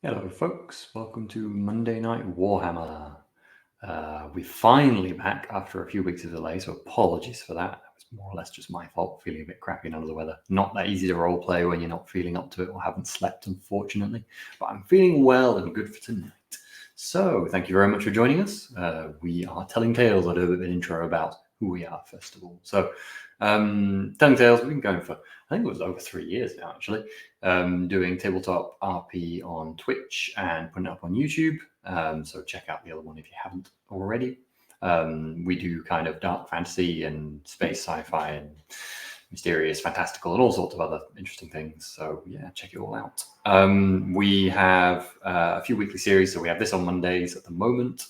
Hello, folks. Welcome to Monday Night Warhammer. We're finally back after a few weeks of delay, so apologies for that. It was more or less just my fault, feeling a bit crappy and under the weather. Not that easy to roleplay when you're not feeling up to it or haven't slept, unfortunately. But I'm feeling well and good for tonight. So, thank you very much for joining us. We are telling tales. I'll do a bit of an intro about who we are, first of all. So, telling tales, we've been going for, I think it was over 3 years now, actually. Doing tabletop RP on Twitch and putting it up on YouTube. So check out the other one if you haven't already. We do kind of dark fantasy and space sci-fi and mysterious, fantastical, and all sorts of other interesting things. So yeah, check it all out. We have a few weekly series. So we have this on Mondays at the moment.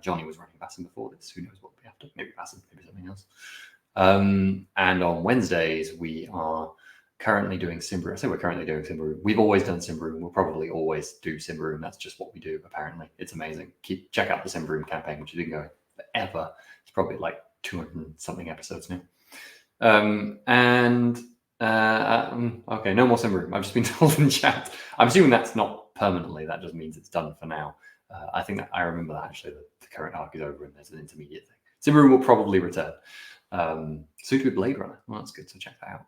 Jonny was running Bassin before this. Who knows what we'll be after? Maybe Bassin, maybe something else. And on Wednesdays, we are currently doing Simbaroom. I say we're currently doing Simbaroom. We've always done Simbaroom. We'll probably always do Simbaroom. That's just what we do, apparently. It's amazing. Check out the Simbaroom campaign, which has been going forever. It's probably like 200-something episodes now. Okay, no more Simbaroom. I've just been told in chat. I'm assuming that's not permanently. That just means it's done for now. I think that I remember that actually, the current arc is over and there's an intermediate thing. Simbaroom will probably return. Soon to be Blade Runner. Well, that's good. So check that out.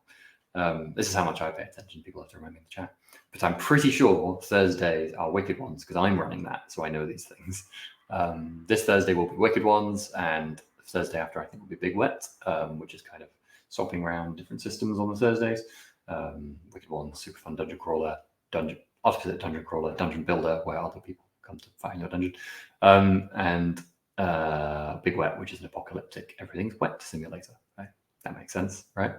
This is how much I pay attention. People have to remind me in the chat. But I'm pretty sure Thursdays are Wicked Ones because I'm running that, so I know these things. This Thursday will be Wicked Ones, and Thursday after I think will be Big Wet, which is kind of swapping around different systems on the Thursdays. Wicked Ones, super fun dungeon crawler, opposite dungeon crawler, dungeon builder, where other people come to find your dungeon, and Big Wet, which is an apocalyptic everything's wet simulator. Right? That makes sense, right?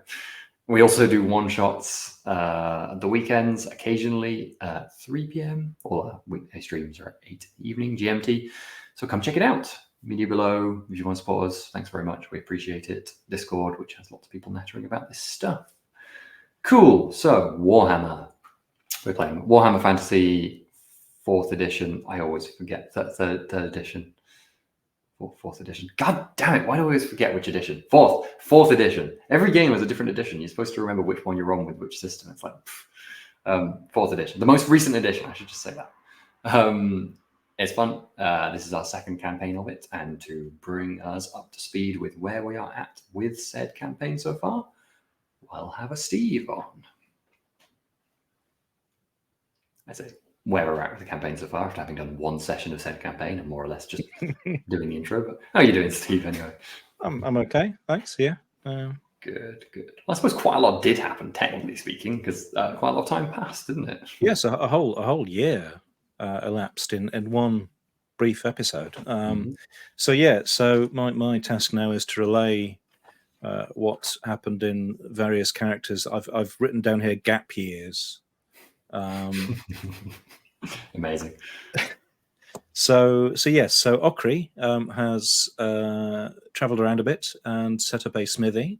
We also do one-shots at the weekends, occasionally at 3 p.m. or weekday streams are at 8 in the evening, GMT. So come check it out. Media below if you want to support us. Thanks very much. We appreciate it. Discord, which has lots of people nattering about this stuff. Cool. So Warhammer. We're playing Warhammer Fantasy 4th edition. I always forget third edition. Fourth edition. God damn it! Why do I always forget which edition? Fourth edition. Every game has a different edition. You're supposed to remember which one you're on with which system. It's like 4th edition, the most recent edition. I should just say that. It's fun. This is our second campaign of it, and to bring us up to speed with where we are at with said campaign so far, we'll have a Steve on. I say where we're at with the campaign so far after having done one session of said campaign and more or less just doing the intro. But how are you doing, Steve, anyway? I'm okay, thanks, yeah. Good. Well, I suppose quite a lot did happen, technically speaking, because quite a lot of time passed, didn't it? Yes, a whole year elapsed in one brief episode. So my task now is to relay what's happened in various characters. I've written down here gap years. Amazing. So Okri has travelled around a bit and set up a smithy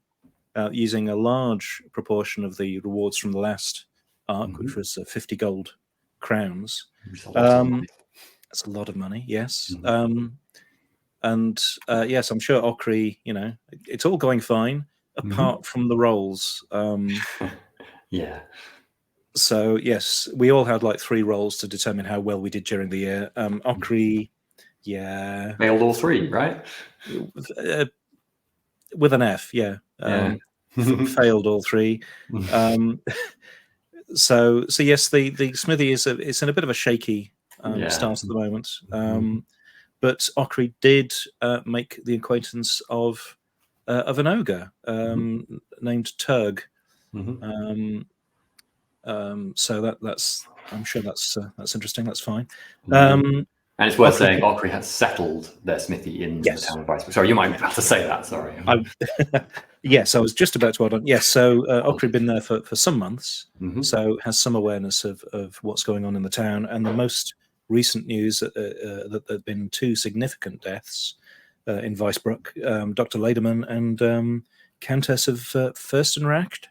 using a large proportion of the rewards from the last arc, which was 50 gold crowns. That's a lot of money, yes. Yes, I'm sure Okri, it's all going fine, apart from the rolls. Yeah. So yes, we all had like 3 rolls to determine how well we did during the year. Okri, yeah, failed all 3, right? With an F, yeah. Failed all 3. So yes, the smithy it's in a bit of a shaky start at the moment. But Okri did make the acquaintance of an ogre named Turg. So that's I'm sure that's interesting. That's fine. And it's worth saying Okri has settled their smithy in the town of Vice. Sorry, you might be about to say that. Sorry. Yes, I was just about to add on. Yes, so Okri been there for some months, so has some awareness of what's going on in the town. And the most recent news that there have been 2 significant deaths in Weisbruck, Dr. Lederman and Countess of Fürstenrecht,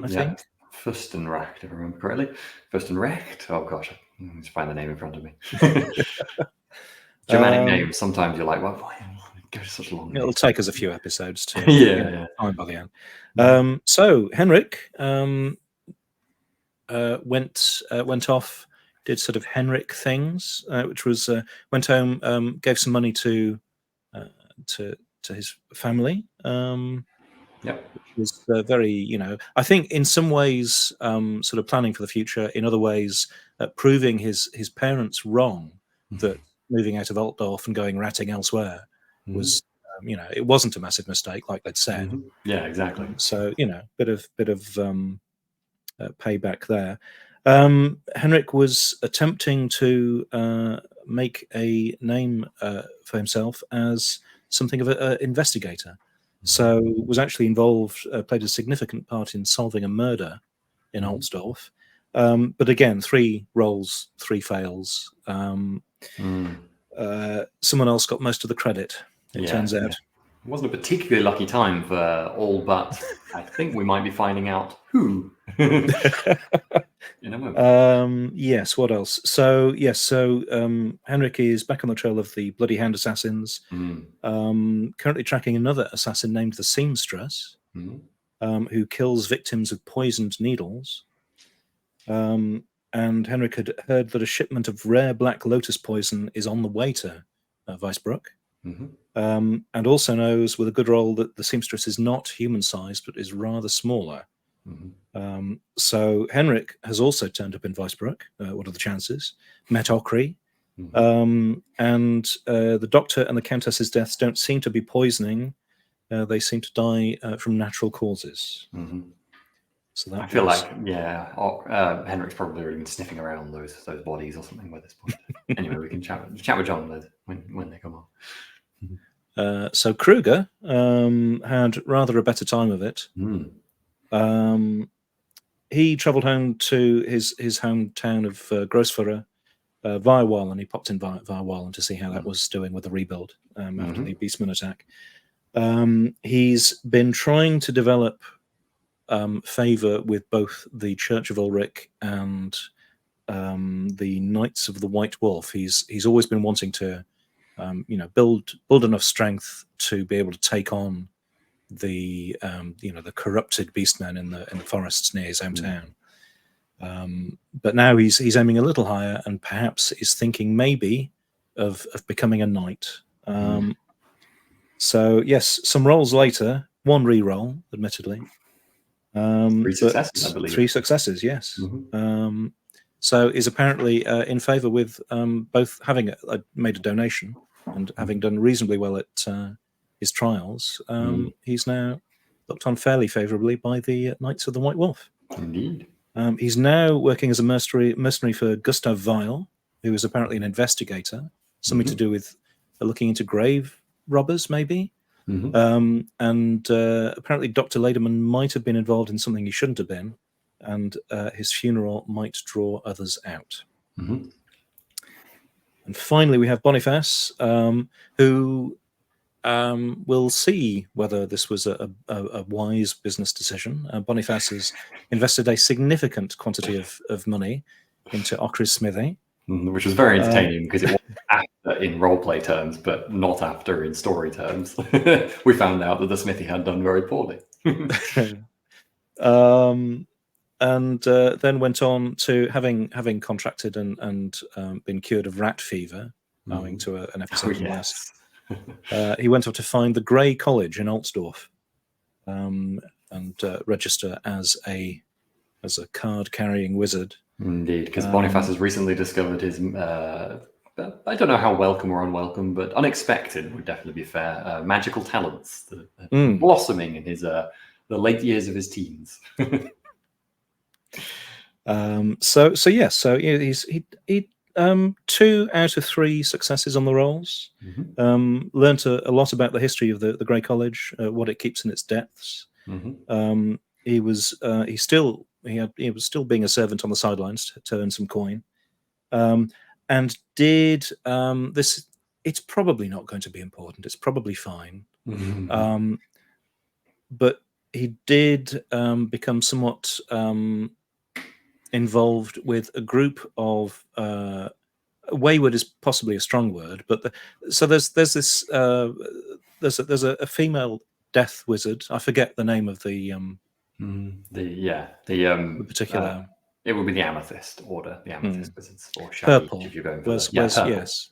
I think. Fürstenrecht, if I remember correctly. Fürstenrecht? Oh gosh, I need to find the name in front of me. Germanic names, sometimes you're like, well, why go such a long name? It'll take us a few episodes to find by the end. So Henrik went off, did sort of Henrik things, which was went home, gave some money to his family. Which was very, I think in some ways sort of planning for the future, in other ways proving his parents wrong, that moving out of Altdorf and going ratting elsewhere was, it wasn't a massive mistake like they'd said. Yeah, exactly. So, bit of payback there. Henrik was attempting to make a name for himself as something of an investigator. So was actually involved, played a significant part in solving a murder in Altdorf. But again, 3 rolls, 3 fails. Someone else got most of the credit, it turns out. It wasn't a particularly lucky time for all, but I think we might be finding out who. In a moment. Yes, what else? So, Henrik is back on the trail of the Bloody Hand assassins, currently tracking another assassin named the Seamstress, who kills victims with poisoned needles. And Henrik had heard that a shipment of rare black lotus poison is on the way to Weisbruck. And also knows with a good roll that the Seamstress is not human-sized, but is rather smaller. So Henrik has also turned up in Weisbruck. What are the chances? Met Okri. And the doctor and the countess's deaths don't seem to be poisoning. They seem to die from natural causes. So that I feel like, Henrik's probably already been sniffing around those bodies or something by this point. Anyway, we can chat with John when they come on. So Kruger had rather a better time of it. He travelled home to his hometown of Grossfurrer via Wallen. He popped in via Wallen to see how that was doing with the rebuild after the Beastman attack. He's been trying to develop favour with both the Church of Ulrich and the Knights of the White Wolf. He's always been wanting to build enough strength to be able to take on the the corrupted beastmen in the forests near his hometown. But now he's aiming a little higher, and perhaps is thinking maybe of becoming a knight. So yes, some rolls later, 1 re-roll, admittedly. 3 successes, I believe. 3 successes, yes. So is apparently in favour with both having made a donation and having done reasonably well at his trials. He's now looked on fairly favourably by the Knights of the White Wolf. Indeed. He's now working as a mercenary for Gustav Weil, who is apparently an investigator, something to do with looking into grave robbers, maybe. And apparently Dr. Lederman might have been involved in something he shouldn't have been, and his funeral might draw others out. And finally, we have Boniface, who we'll see whether this was a wise business decision. Boniface has invested a significant quantity of money into Okri's smithy. Which was very entertaining because it was after in roleplay terms, but not after in story terms. We found out that the smithy had done very poorly. And then went on to having contracted and been cured of rat fever, owing to an episode from last. He went on to find the Grey College in Altdorf and register as a card-carrying wizard. Indeed, because Boniface has recently discovered his, I don't know how welcome or unwelcome, but unexpected would definitely be fair, magical talents that are blossoming in his the late years of his teens. So he's 2 out of 3 successes on the rolls. Learnt a lot about the history of the Grey College, what it keeps in its depths. He was still being a servant on the sidelines to earn some coin, and did this. It's probably not going to be important. It's probably fine, but he did become somewhat involved with a group of wayward is possibly a strong word, but there's a female death wizard. I forget the name of the particular. It would be the Amethyst Order, the Amethyst Wizards, or Shaggy, Purple. if you're going for purple. Yes.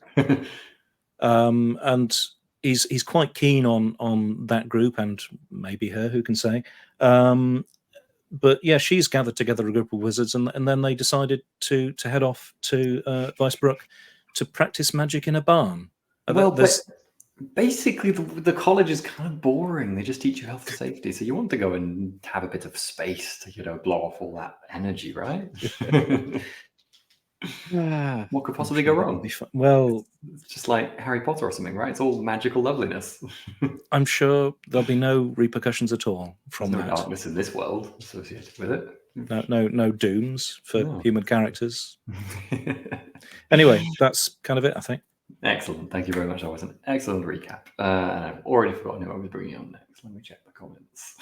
And he's quite keen on that group, and maybe her, who can say. But yeah, she's gathered together a group of wizards, and then they decided to head off to Weissbruck to practice magic in a barn. Well, basically, the college is kind of boring. They just teach you health and safety, so you want to go and have a bit of space to blow off all that energy, right? What could possibly go wrong? Well, it's just like Harry Potter or something, right? It's all magical loveliness. I'm sure there'll be no repercussions at all from There's no that. darkness in this world associated with it. No dooms for human characters. Anyway, that's kind of it, I think. Excellent. Thank you very much. That was an excellent recap. And I've already forgotten who I was bringing on next. Let me check the comments.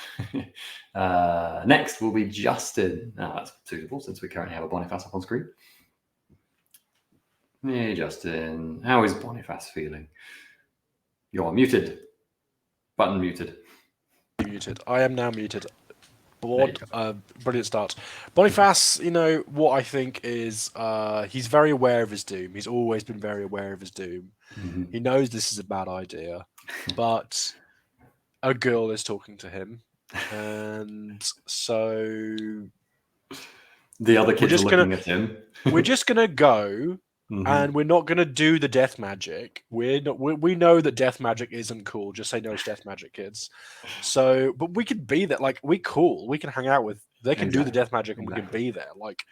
Next will be Justin. That's suitable since we currently have a Boniface up on screen. Hey, Justin. How is Boniface feeling? You're muted. Button muted. Muted. I am now muted. Brilliant start. Boniface, what I think is he's very aware of his doom. He's always been very aware of his doom. Mm-hmm. He knows this is a bad idea, but a girl is talking to him. And so the other kids are looking at him. We're just going to go. Mm-hmm. And we're not going to do the death magic. We know that death magic isn't cool. Just say no to death magic, kids. So, but we could be there. Like, we cool. We can hang out with. They can do the death magic, and we can be there. Like,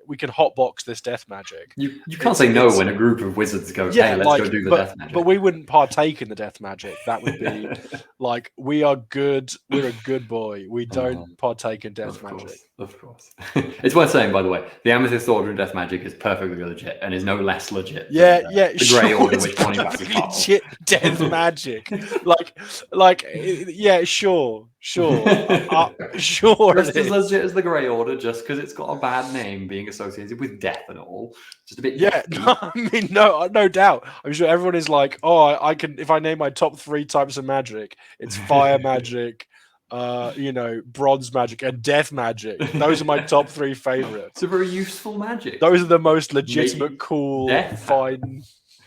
we can hotbox this death magic. You can't say no when a group of wizards go, hey, let's go do the death magic. But we wouldn't partake in the death magic. That would be like, we're a good boy. We don't partake in death magic. Of course. It's worth saying, by the way, the Amethyst Order of Death Magic is perfectly legit and is no less legit. The Grey Order, which Boniface is part of. Legit death magic. Sure. Sure. Just as legit as the Grey Order, just because it's got a bad name being associated with death and all. Just a bit. No doubt. I'm sure everyone is like, I can, if I name my top 3 types of magic, it's fire magic, bronze magic, and death magic. Those are my top 3 favorites. It's a very useful magic. Those are the most legitimate, cool, fine,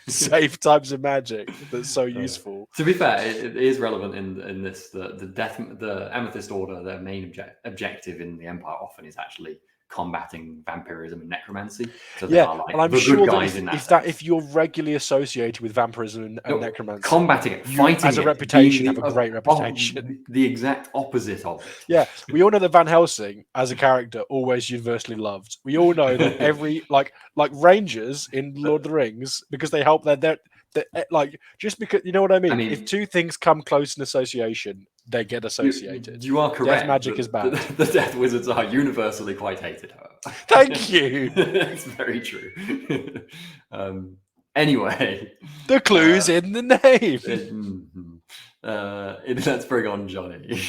safe types of magic that's so useful. To be fair, it is relevant in this. The Amethyst Order, their main objective in the Empire often is actually combating vampirism and necromancy. So they are like and I'm the sure good guys if you're regularly associated with vampirism and necromancy, combating it, fighting as a reputation, have a great reputation. The exact opposite of it. Yeah, we all know that Van Helsing as a character always universally loved. We all know that every like Rangers in Lord of the Rings, because they help just because, you know what I mean? If 2 things come close in association, they get associated. You are correct. Death magic is bad. The Death Wizards are universally quite hated, however. Thank you. It's very true. Anyway. The clue's in the name. Let's bring on Jonny.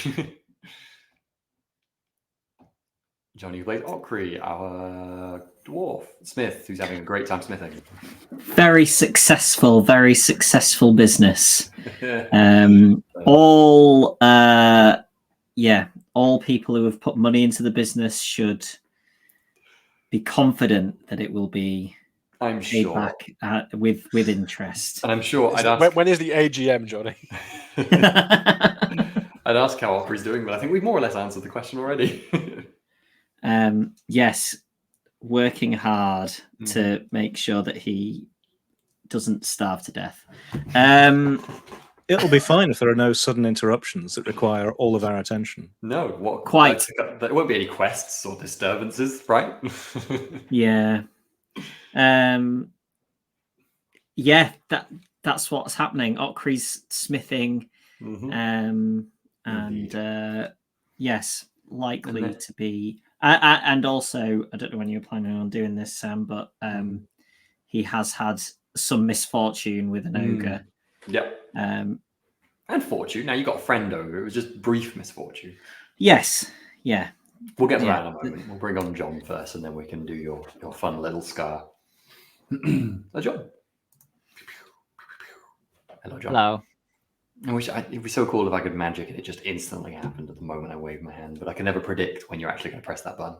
Jonny plays Okri, our dwarf smith, who's having a great time smithing. Very successful business. All people who have put money into the business should be confident that it will be paid back with interest. And I'm sure when is the AGM, Jonny? I'd ask how Okri's doing, but I think we've more or less answered the question already. Yes, working hard to make sure that he doesn't starve to death. It'll be fine if there are no sudden interruptions that require all of our attention. No, there won't be any quests or disturbances, right? Yeah. That's what's happening. Okri's smithing, yes, likely to be. And also, I don't know when you were planning on doing this, Sam, but he has had some misfortune with an ogre. Yep. And fortune. Now, you got a friend ogre. It was just brief misfortune. Yes. Yeah. We'll get to that in a moment. We'll bring on John first, and then we can do your fun little scar. John. Hello, John. Hello. It'd be so cool if I could magic and it just instantly happened at the moment I waved my hand, but I can never predict when you're actually going to press that button.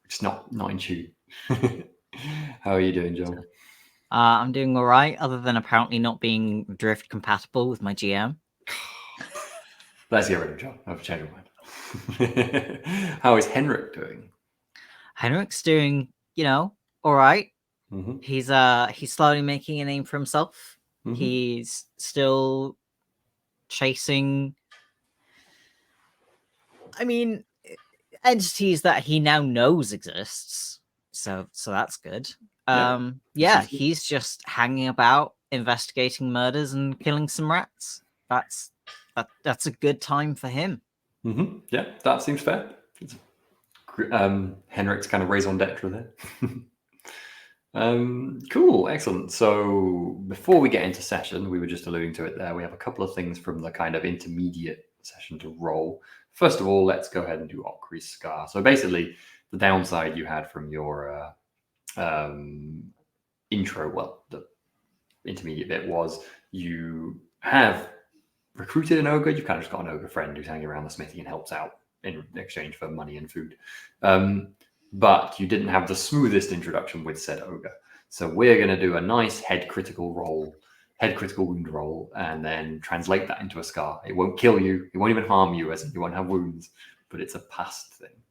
It's not in tune. How are you doing, John? I'm doing all right, other than apparently not being drift compatible with my GM. Let's get rid of John. I've changed my mind. How is Henrik doing? Henrik's doing, all right. Mm-hmm. He's slowly making a name for himself. Mm-hmm. He's still chasing, entities that he now knows exists. So that's good. He's just hanging about, investigating murders and killing some rats. That's a good time for him. Mm-hmm. Yeah, that seems fair. Henrik's kind of raison d'etre there. Cool, excellent. So before we get into session, we were just alluding to it there. We have a couple of things from the kind of intermediate session to roll. First of all, let's go ahead and do Okri's Scar. So basically, the downside you had from your intro, well, the intermediate bit was you have recruited an ogre. You've kind of just got an ogre friend who's hanging around the smithy and helps out in exchange for money and food. But you didn't have the smoothest introduction with said ogre. So we're going to do a nice head critical wound roll, and then translate that into a scar. It won't kill you. It won't even harm you, as you won't have wounds, but it's a past thing.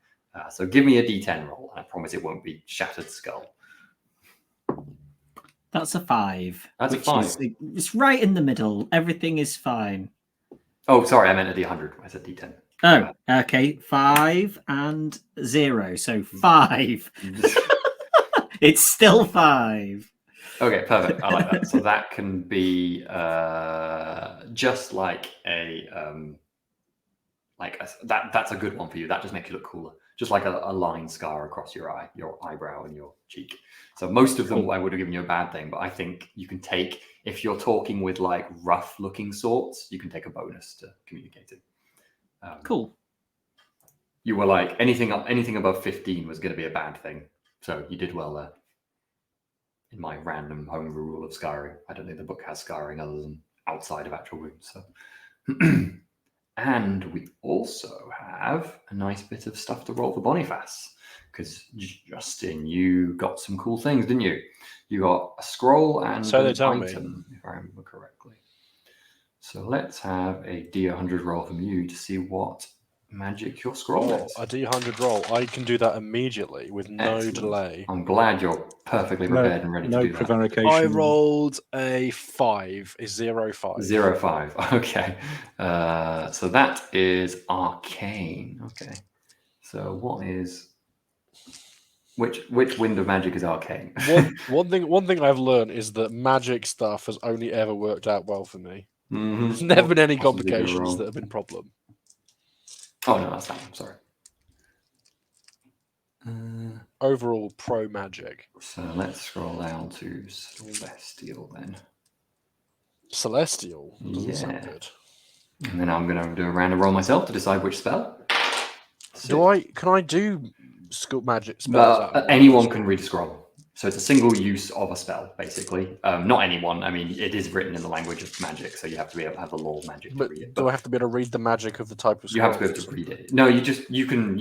So give me a D10 roll, and I promise it won't be shattered skull. That's a 5. That's a 5. It's right in the middle. Everything is fine. Oh, sorry, I meant a D100. I said D10. Oh, okay. 5 and 0. So 5. It's still 5. Okay, perfect. I like that. So that can be just like that's a good one for you. That just makes you look cooler. Just like a line scar across your eye, your eyebrow, and your cheek. So most of them I would have given you a bad thing, but I think you can take, if you're talking with like rough looking sorts, you can take a bonus to communicating. Cool. You were like anything above 15 was going to be a bad thing. So you did well there. In my random homebrew rule of scarring, I don't think the book has scarring other than outside of actual wounds. So, and we also have a nice bit of stuff to roll for Boniface, because Justin, you got some cool things, didn't you? You got a scroll and So they an tell item, if I remember correctly. So let's have a D100 roll from you to see what magic your scroll is. A D100 roll. I can do that immediately with no Excellent. delay. I'm glad you're perfectly prepared and ready to do that. No prevarication. I rolled a 5. Is 0-5. 0-5. Okay. So that is arcane. Okay. So what is which wind of magic is arcane? One thing I've learned is that magic stuff has only ever worked out well for me. Mm-hmm. There's never been any Possibly go complications wrong. that have been problem. Oh no, that's that one. Sorry. Overall, pro magic. So let's scroll down to Celestial then. Celestial doesn't sound Yeah. good. And then I'm going to do a random roll myself to decide which spell. Can I do school magic spells? out of Anyone one can read a scroll. So it's a single use of a spell, basically. Not anyone. I mean, it is written in the language of magic, so you have to be able to have the law of magic to But read it. do I have to be able to read the magic of the type of You scroll? have to be able to read it. No, you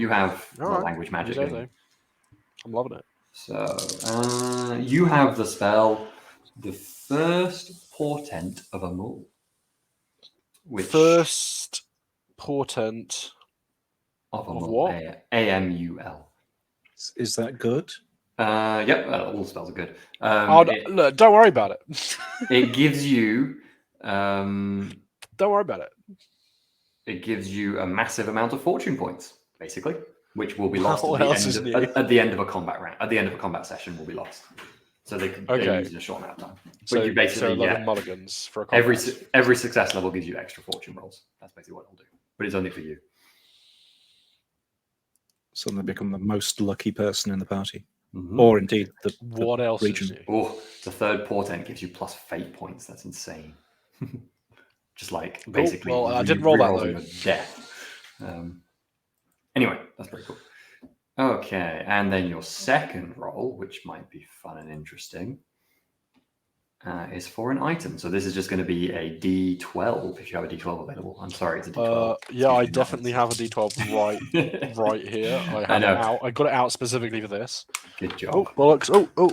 have the Alright. language magic. You say so. I'm loving it. So you have the spell, the first portent of a mole. Which First portent of a of mole. what? AMUL. Is that good? Yep, all spells are good. Look, don't worry about it. It gives you Don't worry about it. it gives you a massive amount of fortune points, basically, which will be lost What else is new? at the end of a combat round. At the end of a combat session, will be lost. So they can use in a short amount of time. But you basically 11 mulligans for a combat. every success level gives you extra fortune rolls. That's basically what it'll do. But it's only for you. So they become the most lucky person in the party. Mm-hmm. Or indeed the What else region. is new? Oh, the third portent gives you plus fate points. That's insane. Just like basically. well, I did roll that, rerolling though. your death. Anyway, that's pretty cool. Okay, and then your second roll, which might be fun and interesting. is for an item. So this is just going to be a D12 if you have a D12 available. I'm sorry, it's a D12. Yeah, I definitely have a D12 right here. I know. It out. I got it out specifically for this. Good job. Oh, bollocks. Oh.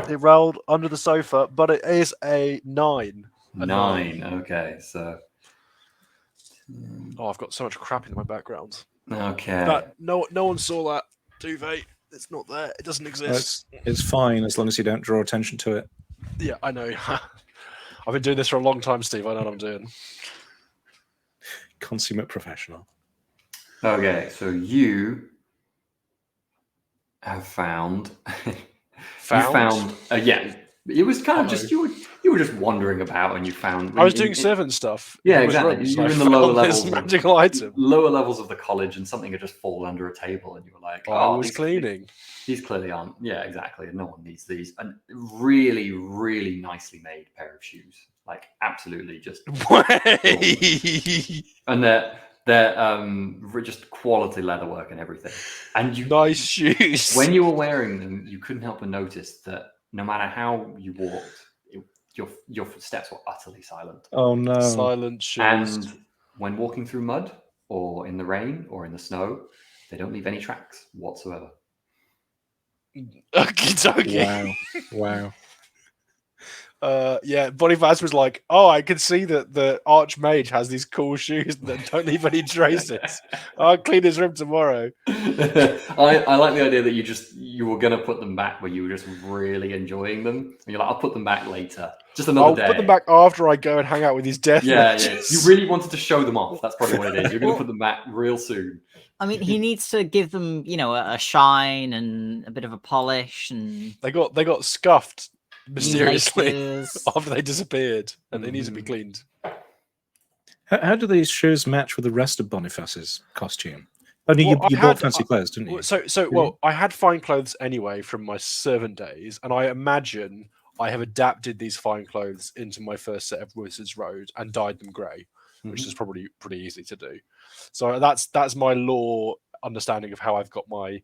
It rolled under the sofa, but it is a 9. A 9. Okay, so... Oh, I've got so much crap in my background. Okay. No one saw that, Duvet. It's not there. It doesn't exist. It's fine as long as you don't draw attention to it. Yeah, I know. I've been doing this for a long time, Steve. I know what I'm doing. Consummate professional. Okay, so you have found... yeah. It was kind of just... You were just wandering about and you found... I was doing servant stuff. Yeah, exactly. You were in the lower levels. Magical item. Lower levels of the college and something had just fallen under a table and you were like... I was cleaning. These clearly aren't... Yeah, exactly. No one needs these. And really, really nicely made pair of shoes. Like, absolutely just... And they're just quality leatherwork and everything. And you... Nice shoes. When you were wearing them, you couldn't help but notice that no matter how you walked, your footsteps were utterly silent. Oh no! Silent shoes. And when walking through mud or in the rain or in the snow, they don't leave any tracks whatsoever. Okay. Wow. Yeah, Boniface was like, "Oh, I can see that the Archmage has these cool shoes that don't leave any traces. I'll clean his room tomorrow." I like the idea that you were gonna put them back, but you were just really enjoying them, and you're like, "I'll put them back later, just another day." I'll put them back after I go and hang out with these death matches. You really wanted to show them off. That's probably what it is. You're gonna put them back real soon. I mean, he needs to give them, a shine and a bit of a polish, and they got scuffed mysteriously lakers. after they disappeared, and they need to be cleaned. How do these shoes match with the rest of Boniface's costume? You bought fancy clothes, didn't you? Well, I had fine clothes anyway from my servant days, and I imagine I have adapted these fine clothes into my first set of Wizard's Road and dyed them grey, which is probably pretty easy to do. So that's my lore understanding of how I've got my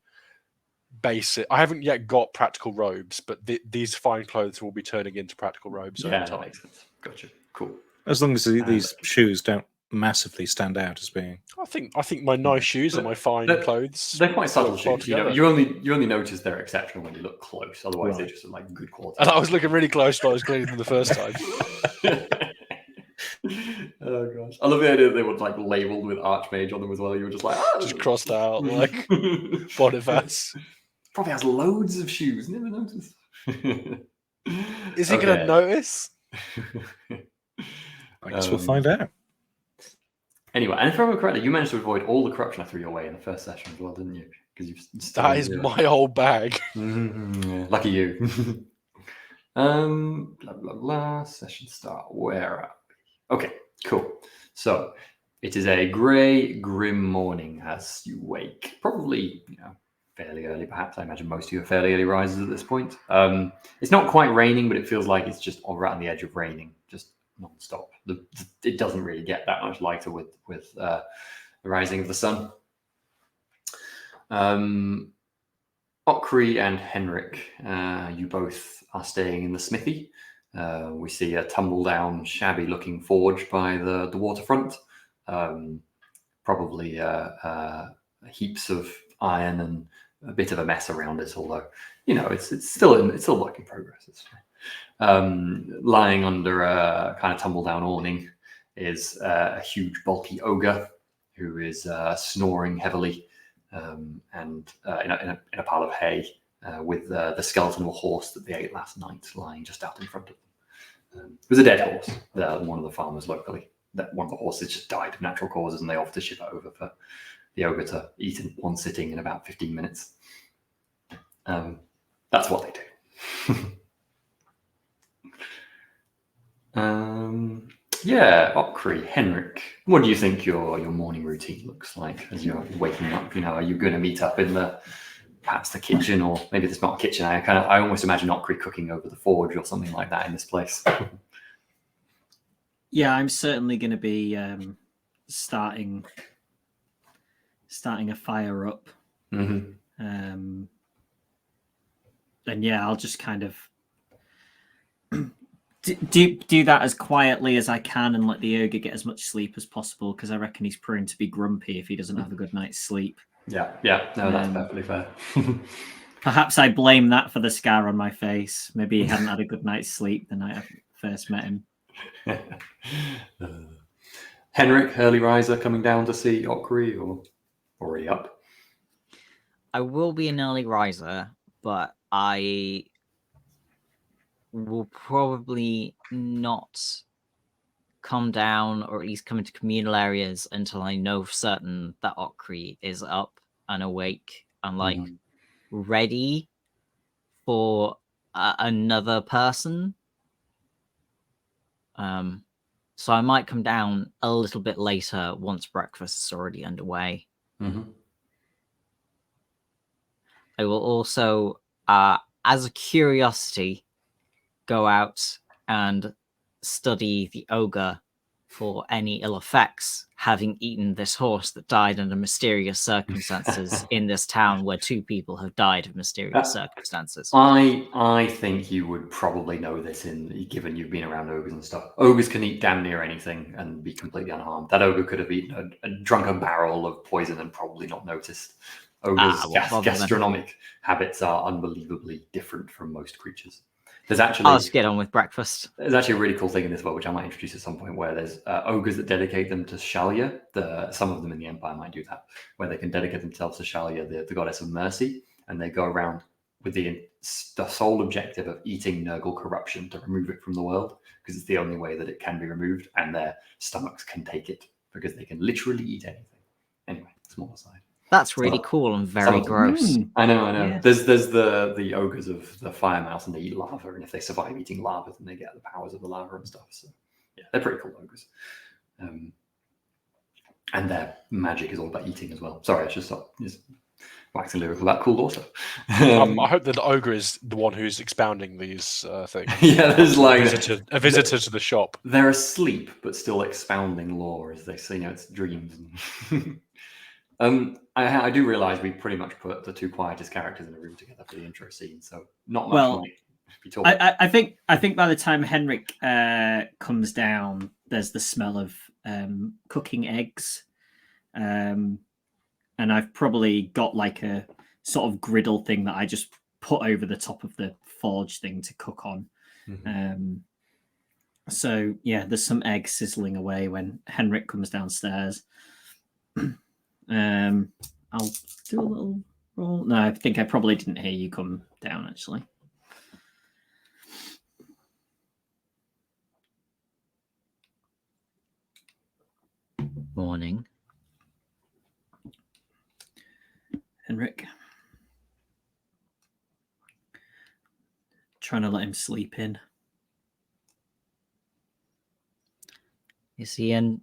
basic. I haven't yet got practical robes, but these fine clothes will be turning into practical robes over time. That makes sense. Gotcha. Cool. As long as these shoes don't massively stand out as being. I think my nice shoes and my fine clothes. They're quite subtle shoes. You only notice they're exceptional when you look close. Otherwise, they're just like good quality. And I was looking really close when I was cleaning them the first time. Oh gosh, I love the idea that they were like labeled with Archmage on them as well. You were just like, just crossed out like Boniface. Probably has loads of shoes. Never noticed. Is he going to notice? I guess we'll find out. Anyway, and if I remember correctly, you managed to avoid all the corruption I threw your way in the first session as well, didn't you? Because that is my whole bag. Lucky you. Blah blah blah. Session start. Where are we? Okay, cool. So it is a grey, grim morning as you wake. Probably, fairly early, perhaps. I imagine most of you are fairly early risers at this point. It's not quite raining, but it feels like it's just right on the edge of raining, just non-stop. It doesn't really get that much lighter with the rising of the sun. Okri and Henrik, you both are staying in the smithy. We see a tumble-down, shabby-looking forge by the waterfront. Probably heaps of iron and a bit of a mess around it, although it's still work in progress. It's fine. Lying under a kind of tumble-down awning is a huge, bulky ogre who is snoring heavily, and in a pile of hay with the skeleton of a horse that they ate last night lying just out in front of them. It was a dead horse. One of the farmers locally. One of the horses just died of natural causes, and they offered to ship it over for the ogre to eat in one sitting in about 15 minutes. That's what they do. Okri, Henrik, what do you think your morning routine looks like as you're waking up? Are you going to meet up in perhaps the kitchen, or maybe there's not a kitchen? I almost imagine Okri cooking over the forge or something like that in this place. Yeah, I'm certainly going to be starting a fire up. Mm-hmm. And yeah, I'll just kind of do that as quietly as I can and let the ogre get as much sleep as possible, because I reckon he's prone to be grumpy if he doesn't have a good night's sleep. Yeah. No, that's perfectly fair. Perhaps I blame that for the scar on my face. Maybe he hadn't had a good night's sleep the night I first met him. Henrik, early riser, coming down to see Okri, or already up? I will be an early riser, but I will probably not come down, or at least come into communal areas, until I know for certain that Okri is up and awake and like ready for another person. So I might come down a little bit later once breakfast is already underway. Mm-hmm. I will also, as a curiosity, go out and study the ogre for any ill effects, having eaten this horse that died under mysterious circumstances in this town where 2 people have died of mysterious circumstances. I think you would probably know this, given you've been around ogres and stuff. Ogres can eat damn near anything and be completely unharmed. That ogre could have eaten drunk a barrel of poison and probably not noticed. Ogres' gastronomic habits are unbelievably different from most creatures. I'll just get on with breakfast. There's actually a really cool thing in this world, which I might introduce at some point, where there's ogres that dedicate them to Shalya. Some of them in the Empire might do that, where they can dedicate themselves to Shalya, the goddess of mercy, and they go around with the sole objective of eating Nurgle corruption to remove it from the world, because it's the only way that it can be removed, and their stomachs can take it, because they can literally eat anything. Anyway, small aside. That's really cool and very gross. I know. Yeah. There's the ogres of the fire mouse, and they eat lava, and if they survive eating lava, then they get the powers of the lava and stuff. So yeah, they're pretty cool ogres. And their magic is all about eating as well. Sorry, I should stop just waxing lyrical about cool also. I hope that the ogre is the one who's expounding these things. Yeah, there's like a visitor to the shop. They're asleep, but still expounding lore as they say, it's dreams. I do realise we pretty much put the 2 quietest characters in a room together for the intro scene, so not much might be talked. I think by the time Henrik comes down, there's the smell of cooking eggs, and I've probably got like a sort of griddle thing that I just put over the top of the forge thing to cook on. Mm-hmm. So yeah, there's some eggs sizzling away when Henrik comes downstairs. I'll do a little roll. No, I think I probably didn't hear you come down, actually. Morning. Henrik. Trying to let him sleep in. Is he an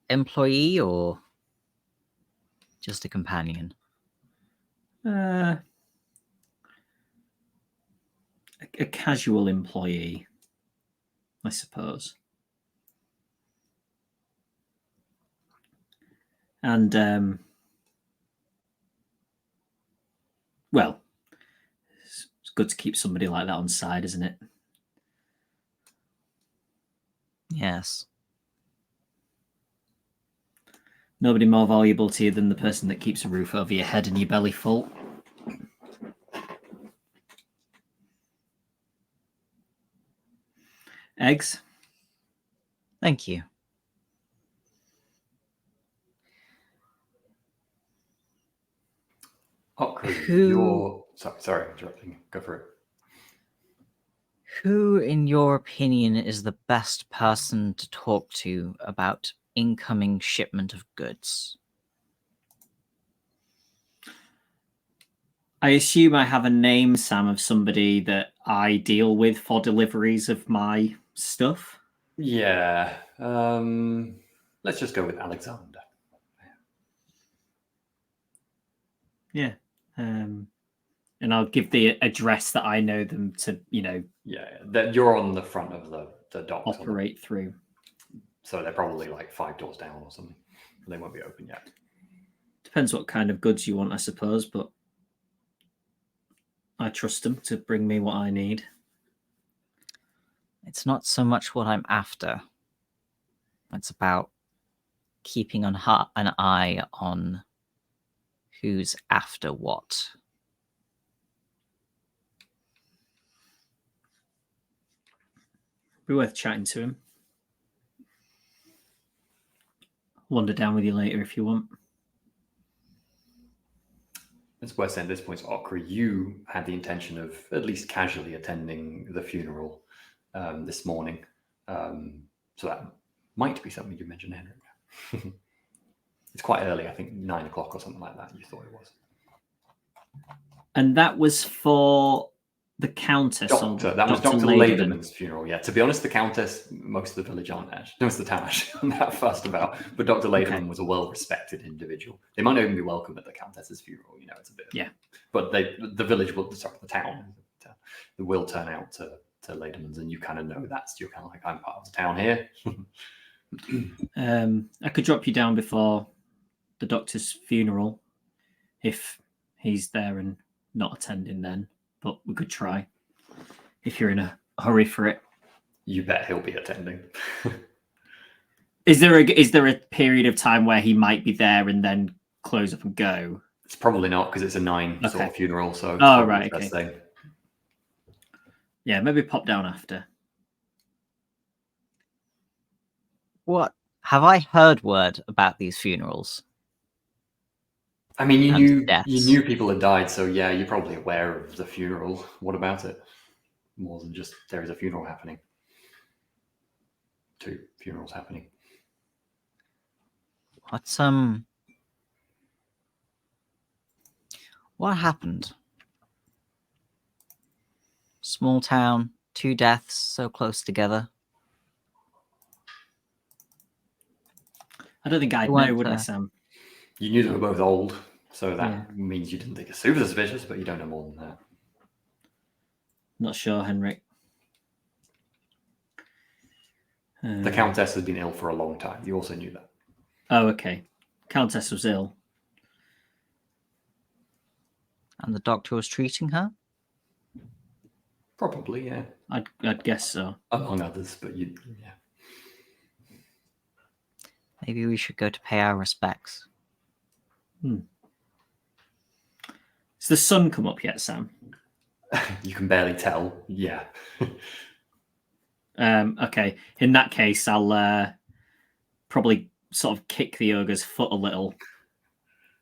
employee or just a companion? A casual employee, I suppose. And well, it's good to keep somebody like that on side, isn't it? Yes. Nobody more valuable to you than the person that keeps a roof over your head and your belly full. Eggs? Thank you. Sorry, interrupting. Go for it. Who, in your opinion, is the best person to talk to about incoming shipment of goods? I assume I have a name, Sam, of somebody that I deal with for deliveries of my stuff. Yeah. Let's just go with Alexander. Yeah. And I'll give the address that I know them to, Yeah, that you're on the front of the docks. operate through. So they're probably like 5 doors down or something. They won't be open yet. Depends what kind of goods you want, I suppose, but I trust them to bring me what I need. I It's not so much what I'm after. It's about keeping an eye on who's after what. Be worth chatting to him. Wander down with you later if you want. It's worth saying at this point, Okra, you had the intention of at least casually attending the funeral this morning. So that might be something you mentioned, Henrik. It's quite early, I think 9 o'clock or something like that, you thought it was. And that was for the Countess. That was Dr. Laderman's funeral, yeah. To be honest, the Countess, most of the village aren't actually, most of the town actually aren't that fussed about, but Dr. Laderman was a well-respected individual. They might not even be welcome at the Countess's funeral, you know, it's a bit... Yeah. But the village will, sorry, the town, they will turn out to Laderman's, and you kind of know that's, you're kind of like, I'm part of the town here. I could drop you down before the doctor's funeral if he's there and not attending then, but we could try if you're in a hurry for it. You bet he'll be attending. Is there a period of time where he might be there and then close up and go? It's probably not, because it's a 9 sort of funeral, so right, okay. Thing. Yeah, maybe pop down after. What? Have I heard word about these funerals? I mean, you knew people had died, so yeah, you're probably aware of the funeral. What about it? More than just there is a funeral happening. 2 funerals happening. What happened? Small town, 2 deaths so close together. I don't think I'd know, would I, Sam? You knew they were both old, so that means you didn't think it's super suspicious, but you don't know more than that. Not sure, Henrik. The Countess has been ill for a long time. You also knew that. Oh, okay. Countess was ill. And the doctor was treating her? Probably, yeah. I'd guess so. Among others, but yeah. Maybe we should go to pay our respects. Has the sun come up yet, Sam? You can barely tell. Yeah. Okay. In that case, I'll probably sort of kick the ogre's foot a little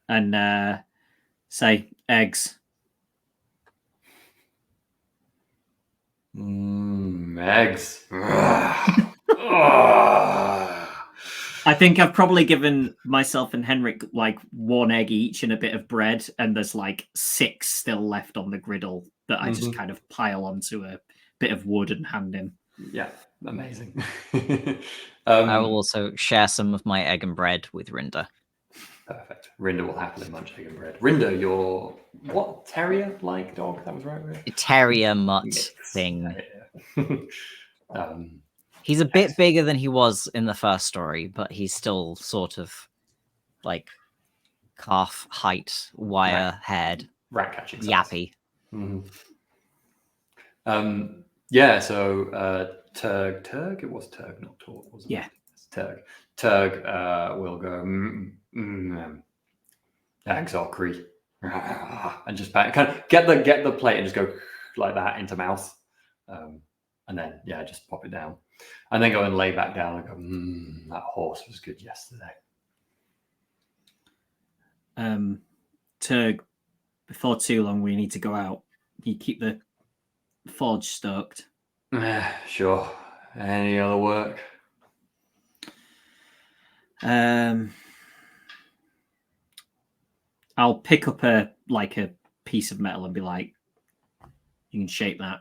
and say, eggs. Eggs. I think I've probably given myself and Henrik like 1 egg each and a bit of bread, and there's like 6 still left on the griddle that I just kind of pile onto a bit of wood and hand him. Yeah, amazing. I will also share some of my egg and bread with Rinda. Perfect. Rinda will happily munch egg and bread. Rinda, your what terrier-like dog? That was right, right? A terrier mutt thing. He's a bit bigger than he was in the first story, but he's still sort of like calf height, wire haired, rat catching, yappy. Yeah. So Turg. It was Turg, not Torg, wasn't it? Yeah, it's Turg. Turg will go. Axarcree, and just kind of get the plate and just go like that into mouth, and then just pop it down. And then go and lay back down and go, that horse was good yesterday. Turg, before too long, we need to go out. You keep the forge stoked. Sure. Any other work? I'll pick up a piece of metal and be like, you can shape that.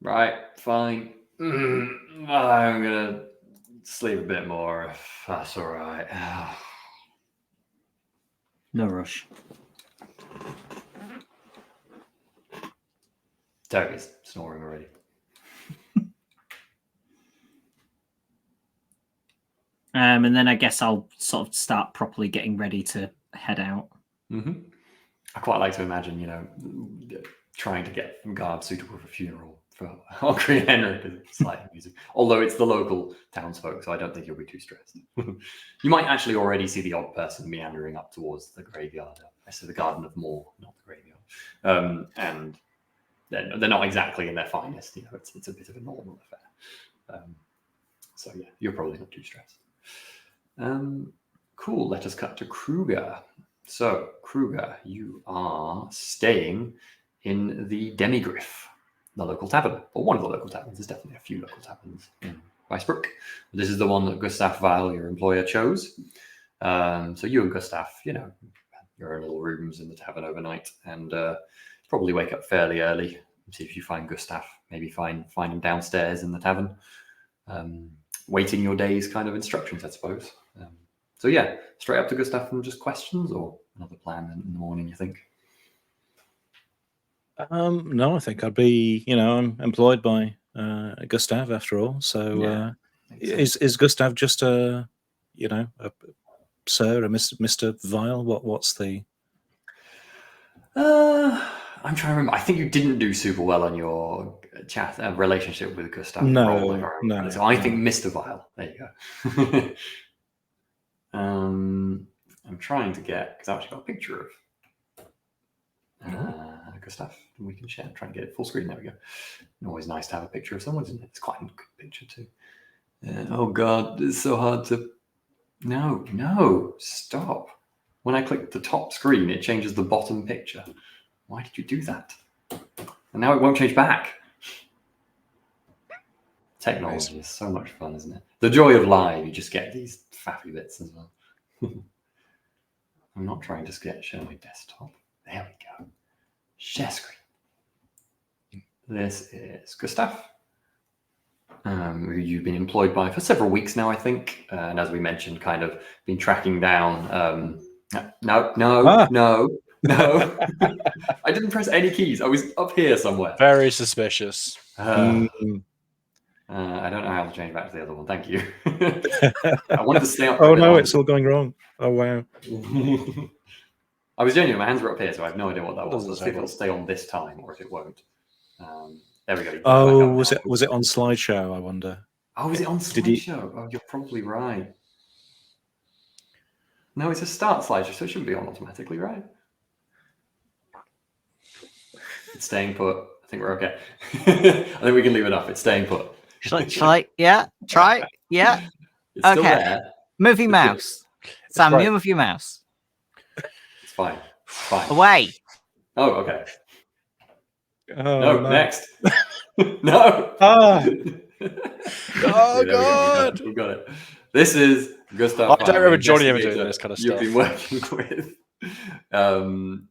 Right, fine. I'm gonna sleep a bit more if that's all right. No rush. Toby's snoring already. And then I guess I'll sort of start properly getting ready to head out. I quite like to imagine, trying to get garb suitable for a funeral for Ogre and Henrik is slightly amusing. Although it's the local townsfolk, so I don't think you'll be too stressed. You might actually already see the odd person meandering up towards the graveyard. I say the Garden of Moor, not the graveyard. And they're not exactly in their finest. You know, it's a bit of a normal affair. So yeah, you're probably not too stressed. Cool. Let us cut to Kruger. So Kruger, you are staying in the Demigriff, the local tavern, or one of the local taverns. There's definitely a few local taverns in Weisbrook. This is the one that Gustav Weil, your employer, chose. So you and Gustav, you know, your own little rooms in the tavern overnight, and probably wake up fairly early. See if you find Gustav. Maybe find him downstairs in the tavern, waiting your day's kind of instructions, I suppose. So yeah, straight up to Gustav and just questions, or another plan in the morning, you think? No, I think I'd be, you know, I'm employed by Gustav after all. So is Gustav just a, you know, a sir, a Mr. Weil? What's the? I'm trying to remember. I think you didn't do super well on your chat relationship with Gustav. No. So I think Mr. Weil. There you go. I'm trying to get, because I actually got a picture of Gustav. We can share. I'm trying to get it full screen. There we go. Always nice to have a picture of someone, isn't it? It's quite a good picture too. Oh God, it's so hard to. No, stop. When I click the top screen, it changes the bottom picture. Why did you do that? And now it won't change back. Technology is so much fun, isn't it? The joy of live, you just get these faffy bits as well. I'm not trying to show my desktop. There we go. Share screen. This is Gustav, who you've been employed by for several weeks now, I think. And as we mentioned, kind of been tracking down. No. I didn't press any keys. I was up here somewhere. Very suspicious. I don't know how to change back to the other one. Thank you. I wanted to stay up. Oh no, it's all going wrong. Oh wow. I was genuine. My hands were up here, so I have no idea what that was. Let's see if it'll stay on this time or if it won't. There we go. Oh, was it on slideshow? I wonder. Oh, was it on slideshow? Oh, you're probably right. No, it's a start slideshow, so it shouldn't be on automatically, right? It's staying put. I think we're okay. I think we can leave it up. It's staying put. Shall I? Yeah. Try. Yeah. It's still there. Move your mouse. Sam, move your mouse. It's fine. Fine. Away. Oh, okay. Oh, no, next. No. Ah. Oh God. We got it. This is Gustav. I don't remember Jonny ever doing this kind of you've stuff. Been working with.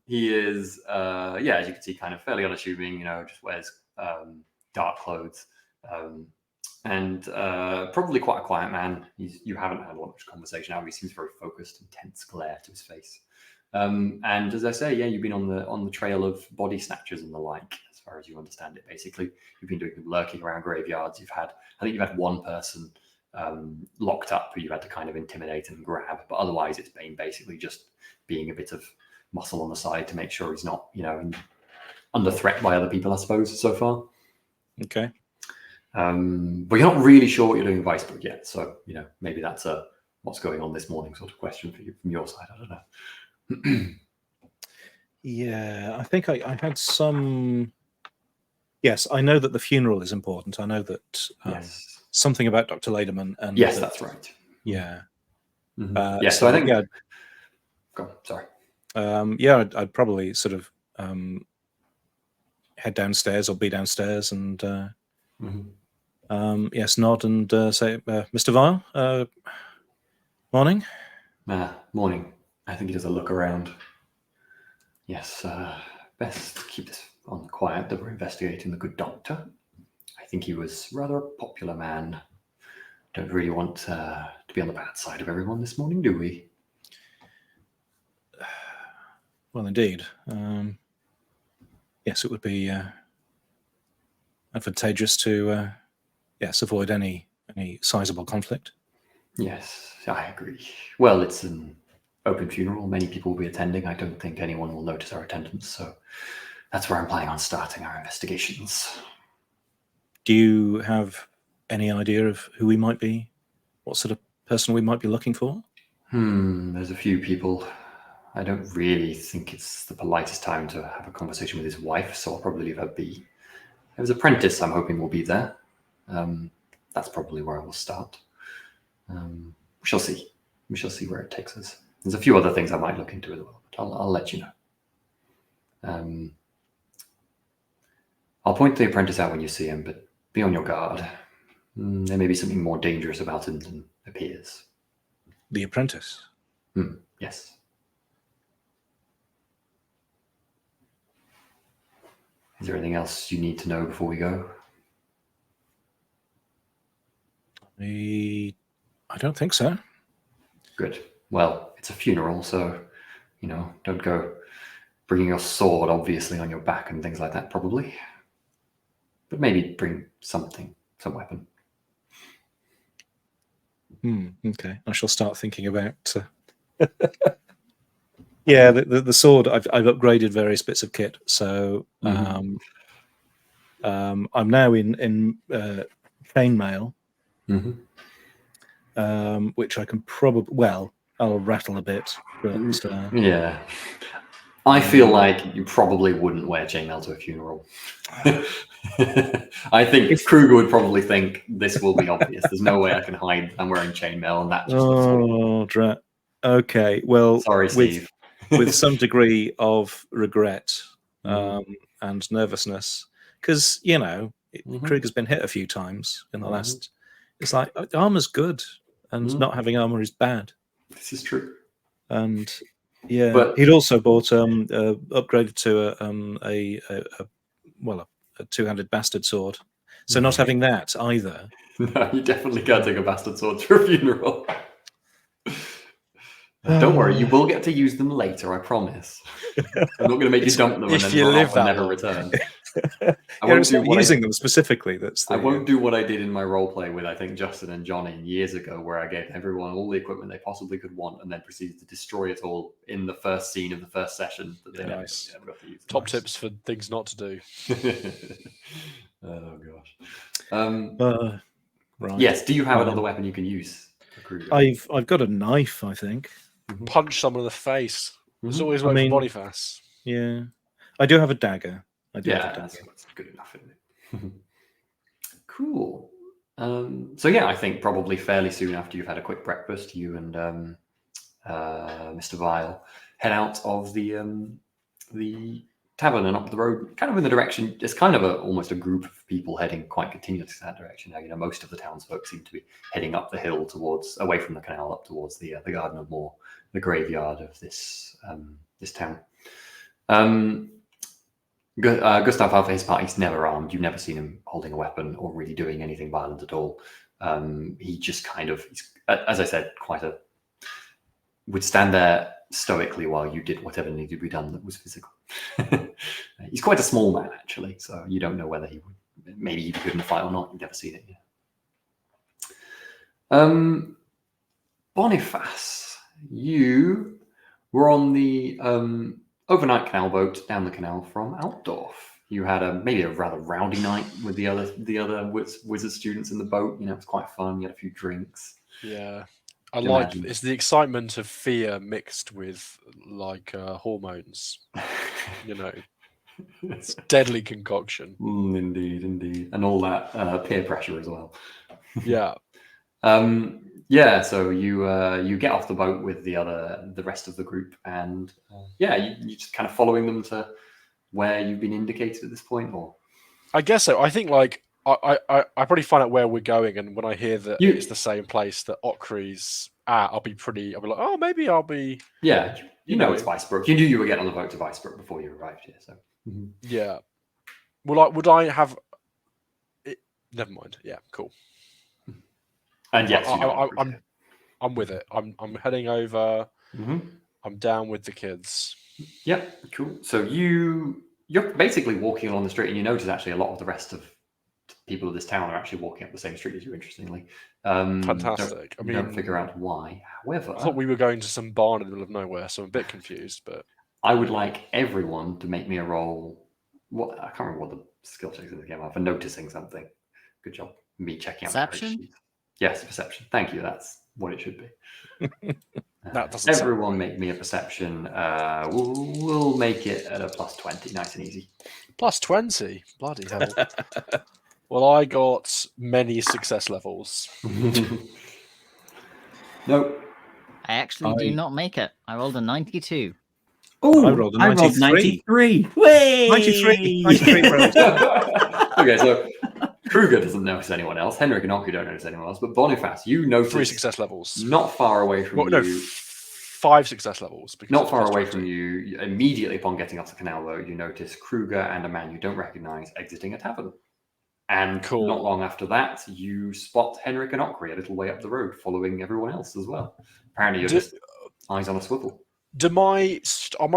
He is, as you can see, kind of fairly unassuming. You know, just wears dark clothes, and probably quite a quiet man. You haven't had much conversation. He seems very focused, intense glare to his face. And as I say, you've been on the trail of body snatchers and the like, as far as you understand it. Basically, you've been doing lurking around graveyards. I think you've had one person locked up who you had to kind of intimidate and grab, but otherwise it's been basically just being a bit of muscle on the side to make sure he's not, under threat by other people, I suppose, so far. Okay. But you're not really sure what you're doing in Weisbrook yet, so maybe that's a what's going on this morning sort of question for you from your side. I don't know. Yeah, I think I had some. Yes, I know that the funeral is important. I know that something about Dr. Lederman. And yes, that's right. Yeah. Mm-hmm. So I think. Yeah. Go on, sorry. I'd probably sort of head downstairs or be downstairs and nod and say, Mr. Weil, morning. Morning. I think he does a look around. Yes, best keep this on the quiet that we're investigating the good doctor. I think he was rather a popular man. Don't really want to be on the bad side of everyone this morning, do we? Well, indeed. Yes, it would be advantageous to avoid any sizable conflict. Yes, I agree. Well, it's an open funeral. Many people will be attending. I don't think anyone will notice our attendance, so that's where I'm planning on starting our investigations. Do you have any idea of who we might be? What sort of person we might be looking for? There's a few people. I don't really think it's the politest time to have a conversation with his wife, so I'll probably leave her be. His apprentice, I'm hoping, will be there. That's probably where I will start. We shall see. We shall see where it takes us. There's a few other things I might look into as well, but I'll let you know. I'll point the apprentice out when you see him, but be on your guard. There may be something more dangerous about him than appears. The apprentice? Yes. Is there anything else you need to know before we go? I don't think so. Good. Well, it's a funeral, so, don't go bringing your sword, obviously, on your back and things like that, probably. But maybe bring something, some weapon. Okay. I shall start thinking about... Yeah, the sword, I've upgraded various bits of kit, so I'm now in chainmail, which I can probably, I'll rattle a bit, but yeah. I feel like you probably wouldn't wear chainmail to a funeral. I think Kruger would probably think this will be obvious. There's no way I can hide I'm wearing chainmail, and that just looks weird. Okay, well, sorry, Steve. with some degree of regret and nervousness, because Kruger's been hit a few times in the last. It's like armor's good, and not having armor is bad. This is true. And yeah, but he'd also bought upgraded to a two-handed bastard sword. So not having that either. No, you definitely can't take a bastard sword to a funeral. Don't worry, you will get to use them later, I promise. I'm not going to make you dump them and then run off and never return. I won't do using them specifically. I won't do what I did in my roleplay with, I think, Justin and Jonny years ago, where I gave everyone all the equipment they possibly could want and then proceeded to destroy it all in the first scene of the first session that they never got to use. Top tips for things not to do. Oh, gosh. Right. Yes, do you have another weapon you can use? I've got a knife, I think. Punch someone in the face. There's always way for body fast. Yeah. I do have a dagger. That's good enough, isn't it? Cool. So yeah, I think probably fairly soon after you've had a quick breakfast, you and Mr. Vile head out of the tavern and up the road, kind of in the direction. It's kind of almost a group of people heading quite continuously in that direction. Now, most of the townsfolk seem to be heading up the hill away from the canal, up towards the Garden of Moor, the graveyard of this town. Gustav, for his part, he's never armed. You've never seen him holding a weapon or really doing anything violent at all. He just he's, as I said, would stand there stoically while you did whatever needed to be done that was physical. He's quite a small man, actually, so you don't know whether maybe he'd be good in a fight or not. You've never seen it yet. Boniface, you were on the overnight canal boat down the canal from Altdorf. You had maybe a rather rowdy night with the other wizard students in the boat. It's quite fun. You had a few drinks. Yeah. It's the excitement of fear mixed with hormones. It's deadly concoction. Indeed, and all that peer pressure as well. Yeah. So you get off the boat with the rest of the group, and you just kind of following them to where you've been indicated at this point, or I guess so. I think I probably find out where we're going, and when I hear that it's the same place that Okri's at, I'll be like, oh, maybe I'll be. Yeah, it's Vicebrook. You knew you were getting on the boat to Vicebrook before you arrived here, so yeah. Would I have? Never mind. Yeah, cool. And yes, I'm with it. I'm heading over. I'm down with the kids. Yep, cool. So you're basically walking along the street, and you notice actually a lot of the rest of people of this town are actually walking up the same street as you. Interestingly, fantastic. Don't figure out why. However, I thought we were going to some barn in the middle of nowhere, so I'm a bit confused. But I would like everyone to make me a roll. I can't remember what the skill checks in the game are for noticing something. Good job. Me checking out Perception? the sheets. Yes, perception. Thank you. That's what it should be. That doesn't sound Everyone right. make me a perception. We'll make it at a +20, nice and easy. +20. Bloody hell. Well, I got many success levels. Nope. I actually do not make it. I rolled a 92. Oh, I rolled a 93. 93. Way! 93 rolls. Okay, so Kruger doesn't notice anyone else. Henrik and Oku don't notice anyone else. But Boniface, you notice 3 success levels. not far away from Well, no, you. 5 success levels. because Not it's far away +20. from you, immediately upon getting off the canal boat, you notice Kruger and a man you don't recognize exiting a tavern. And Cool. not long after that, you spot Henrik and Okri a little way up the road, following everyone else as well. Apparently, you're just eyes on a swivel. Are my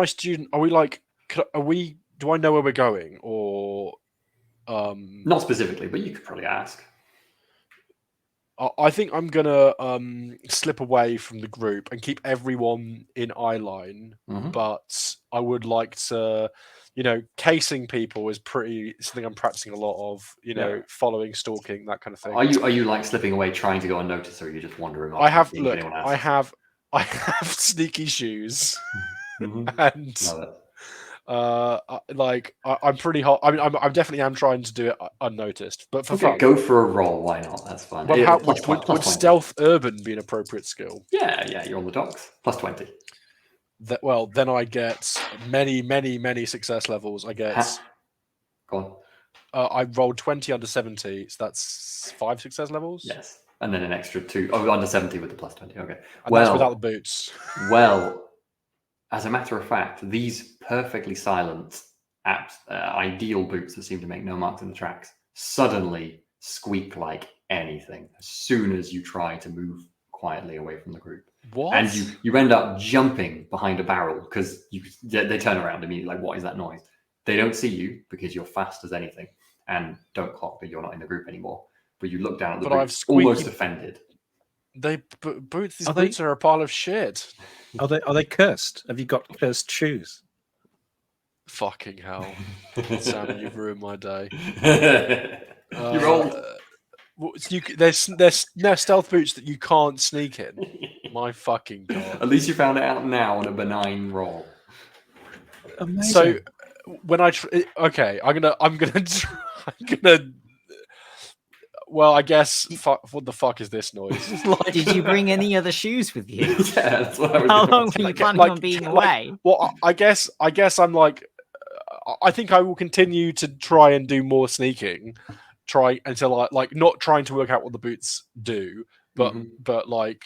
student? Are we like? Are we? Do I know where we're going, or? Not specifically, but you could probably ask. I think I'm gonna slip away from the group and keep everyone in eye line. Mhm. But I would like to, casing people is something I'm practicing a lot of. Following, stalking, that kind of thing. Are you like slipping away, trying to go unnoticed, or are you just wandering off? I have seeing if anyone asks? I have sneaky shoes, Mhm. and Love it. I'm pretty hot. I mean, I'm definitely am trying to do it unnoticed, but for Okay, fun. go for a roll. Why not? That's fun. Well, Yeah, would +20. stealth urban be an appropriate skill? Yeah, you're on the docks. +20. Then I get many success levels. I get. Go on. I rolled 20 under 70, so that's 5 success levels. Yes, and then an extra 2. Oh, under 70 with the +20. Okay. And that's without the boots. Well, as a matter of fact, these perfectly silent, ideal boots that seem to make no marks in the tracks suddenly squeak like anything as soon as you try to move quietly away from the group. What? And you end up jumping behind a barrel because they turn around immediately, like, what is that noise? They don't see you because you're fast as anything and don't clock that you're not in the group anymore. But you look down at the boots, almost offended. These boots are a pile of shit. Are they cursed? Have you got cursed shoes? Fucking hell. Sam, you've ruined my day. You rolled. There's stealth boots that you can't sneak in. My fucking god. At least you found it out now on a benign roll. Amazing. So when I'm gonna well, I guess what the fuck is this noise? Did you bring any other shoes with you? Yeah, that's what I was How gonna long say. were you planning on being away? Well, I guess I'm like, I think I will continue to try and do more sneaking, try until I like not trying to work out what the boots do, but like,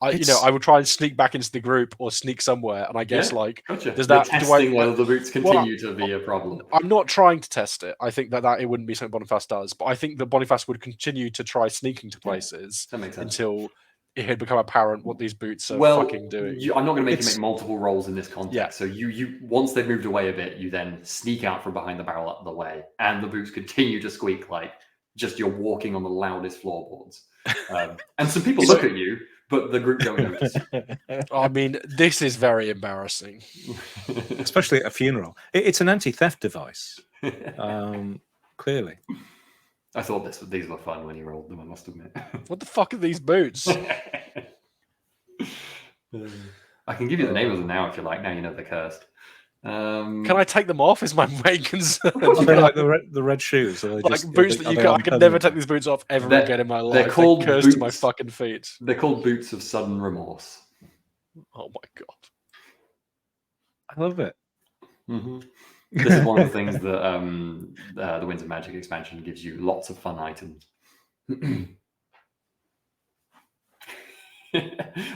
I will try and sneak back into the group or sneak somewhere, and I guess Gotcha. does that whether the boots continue to be a problem? I'm not trying to test it. I think that it wouldn't be something Boniface does, but I think that Boniface would continue to try sneaking to places That makes sense. until it had become apparent what these boots are fucking doing. I'm not going to make you make multiple rolls in this context. Yeah. So you once they've moved away a bit, you then sneak out from behind the barrel up the way, and the boots continue to squeak like just you're walking on the loudest floorboards. And some people look at you, but the group don't notice. I mean, this is very embarrassing. Especially at a funeral. It's an anti-theft device. Clearly. I thought these were fun when you rolled them, I must admit. What the fuck are these boots? I can give you the name of them now if you like. Now you know they're cursed. Can I take them off? Is my main concern. Are they like the red shoes? Or Like boots that I could never take these boots off ever again in my life. They're called cursed boots. To my fucking feet. They're called boots of sudden remorse. Oh my god! I love it. Mm-hmm. This is one of the things that the Winds of Magic expansion gives you lots of fun items.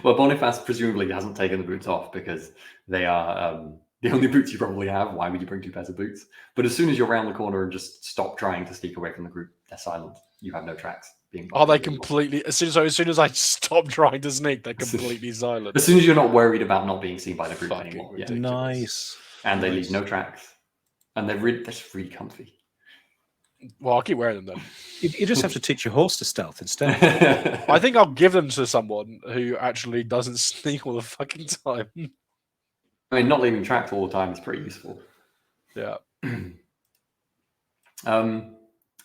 Well, Boniface presumably hasn't taken the boots off because they are the only boots you probably have. Why would you bring 2 pairs of boots? But as soon as you're around the corner and just stop trying to sneak away from the group, they're silent. You have no tracks. Are they completely? As soon as I stop trying to sneak, they're completely silent. As soon as you're not worried about not being seen by the group Fucking anymore. ridiculous. Nice. And they leave no tracks. And they're just really comfy. Well, I'll keep wearing them then. You just have to teach your horse to stealth instead. I think I'll give them to someone who actually doesn't sneak all the fucking time. I mean, not leaving tracks all the time is pretty useful. Yeah.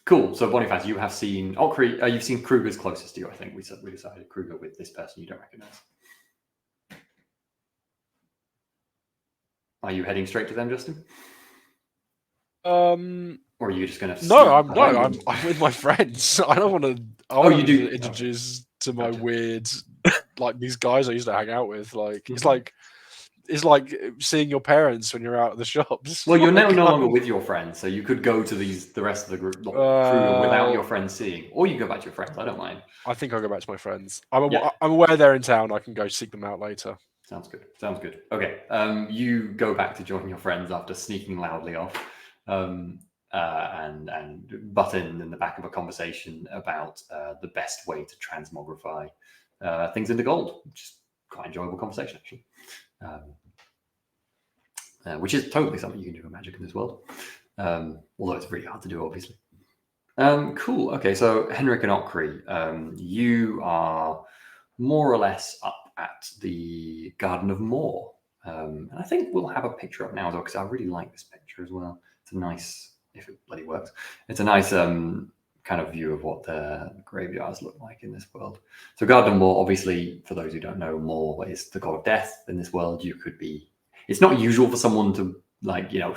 Cool. So Boniface, you have seen you've seen Kruger's closest to you. I think we decided Kruger with this person you don't recognize. Are you heading straight to them, Justin? Or are you just going to? I'm with my friends. I don't want to. You do introduce to my Gotcha. weird, like these guys I used to hang out with. Like it's like seeing your parents when you're out at the shops. Well, you're now no longer with your friends, so you could go to the rest of the group Kruger without your friends seeing, or you go back to your friends. I don't mind. I think I'll go back to my friends. I'm aware they're in town. I can go seek them out later. Sounds good. Okay. You go back to join your friends after sneaking loudly off, and butt in the back of a conversation about the best way to transmogrify things into gold, which is quite enjoyable conversation actually. Which is totally something you can do in Magic in this world, although it's really hard to do, obviously. Cool. Okay, so Henrik and Okri, you are more or less up at the Garden of Moor, and I think we'll have a picture up now as well because I really like this picture as well. It's a nice, if it bloody works, it's a nice kind of view of what the graveyards look like in this world. So Garden of Moor, obviously, for those who don't know, Moor is the god of death in this world. You could be. It's not usual for someone to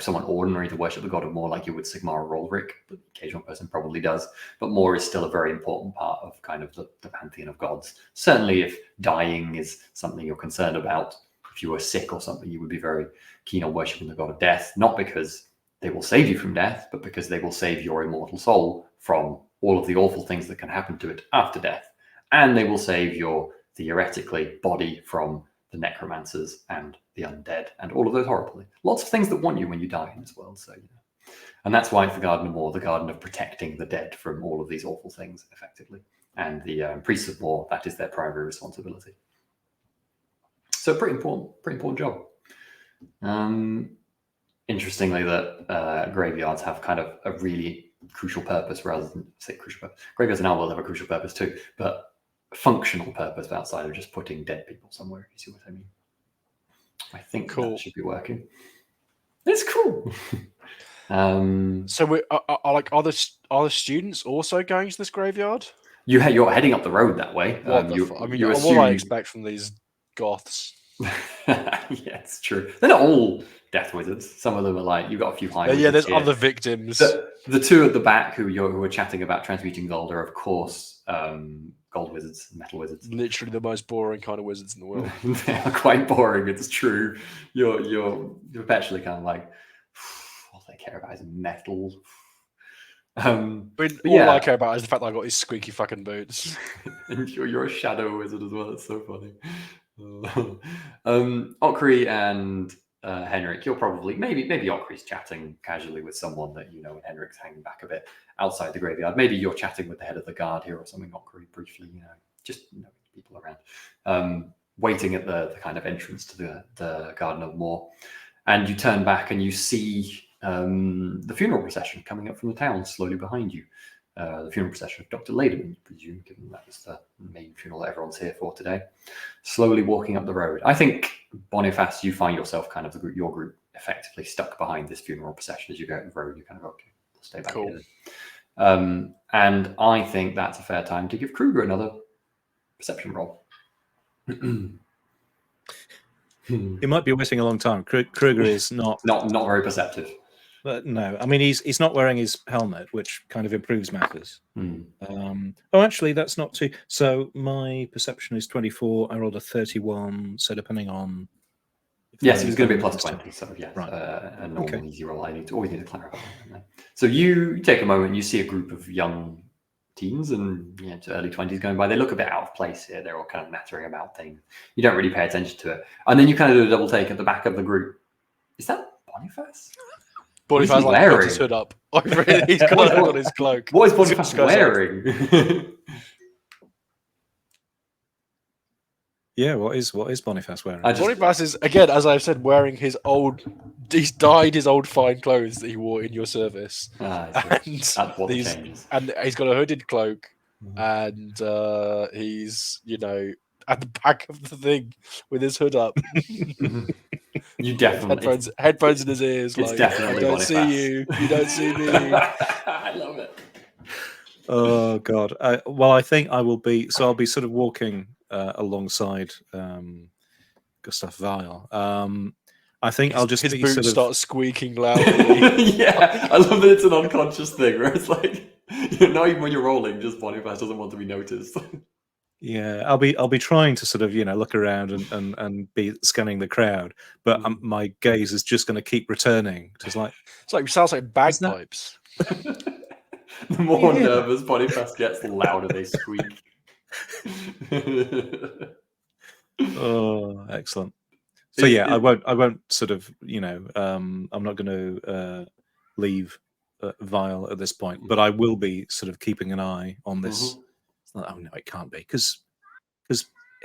someone ordinary to worship the god of Moor like you would Sigmar or Rolric, but the occasional person probably does. But Moor is still a very important part of kind of the pantheon of gods. Certainly if dying is something you're concerned about, if you were sick or something, you would be very keen on worshiping the god of death, not because they will save you from death, but because they will save your immortal soul from all of the awful things that can happen to it after death. And they will save your, theoretically, body from the necromancers and the undead and all of those horrible things. Lots of things that want you when you die in this world. So, and that's why it's the Garden of Moor, the garden of protecting the dead from all of these awful things, effectively. And the priests of Moor, that is their primary responsibility. So pretty important job. Interestingly, that graveyards have kind of a really crucial purpose rather than say crucial purpose. Graveyards in our world have a crucial purpose too, but functional purpose outside of just putting dead people somewhere. You see what I mean? I think that should be working. It's cool. So are the students also going to this graveyard? You're heading up the road that way. What I expect from these goths. Yeah, it's true. They're not all death wizards. Some of them are like you've got a few high. Yeah, there's other victims. The two at the back who are chatting about transmuting gold are, of course, gold wizards, metal wizards. Literally the most boring kind of wizards in the world. They are quite boring. It's true. You're perpetually kind of like, all they care about is metal. All I care about is the fact that I got these squeaky fucking boots. And you're a shadow wizard as well. It's so funny. Okri and Henrik, you're probably maybe Okri's chatting casually with someone that you know, and Henrik's hanging back a bit outside the graveyard. Maybe you're chatting with the head of the guard here or something, Okri, briefly, just people around, waiting at the kind of entrance to the Garden of Moor. And you turn back and you see the funeral procession coming up from the town slowly behind you. The funeral procession of Dr. Laderman, you presume, given that was the main funeral that everyone's here for today, slowly walking up the road. I think, Boniface, you find yourself kind of your group effectively stuck behind this funeral procession as you go up the road. You're kind of, okay, we'll stay back here. And I think that's a fair time to give Kruger another perception roll. He might be waiting a long time. Kruger is not very perceptive. No, I mean he's not wearing his helmet, which kind of improves matters. Actually, that's not too. So my perception is 24. I rolled a 31. So depending on. Yes, it's going to be plus 20. So yeah, right. A normal easy roll. I always need to clarify. So you take a moment. You see a group of young teens and to early 20s going by. They look a bit out of place here. They're all kind of nattering about things. You don't really pay attention to it, and then you kind of do a double take at the back of the group. Is that Boniface? Boniface got his hood up. He's got a hood on his cloak. What is Boniface wearing? Yeah, what is Boniface wearing? Boniface is, again, as I've said, wearing he's dyed his old fine clothes that he wore in your service. And he's got a hooded cloak, and he's, at the back of the thing with his hood up. You definitely headphones in his ears. It's definitely I don't see you. You don't see me. I love it. Oh God. Well, I think I will be. So I'll be sort of walking alongside Gustav Weil. I think I'll just his be boots sort of. start squeaking loudly. Yeah, I love that it's an unconscious thing where it's like, not even when you're rolling, just Boniface doesn't want to be noticed. Yeah, I'll be trying to sort of look around and be scanning the crowd, but my gaze is just going to keep returning. Just like It sounds like bagpipes. The more nervous Boniface gets, the louder they squeak. oh, excellent. So yeah, I won't sort of I'm not going to leave Vile at this point, but I will be sort of keeping an eye on this. It's like, oh no, it can't be because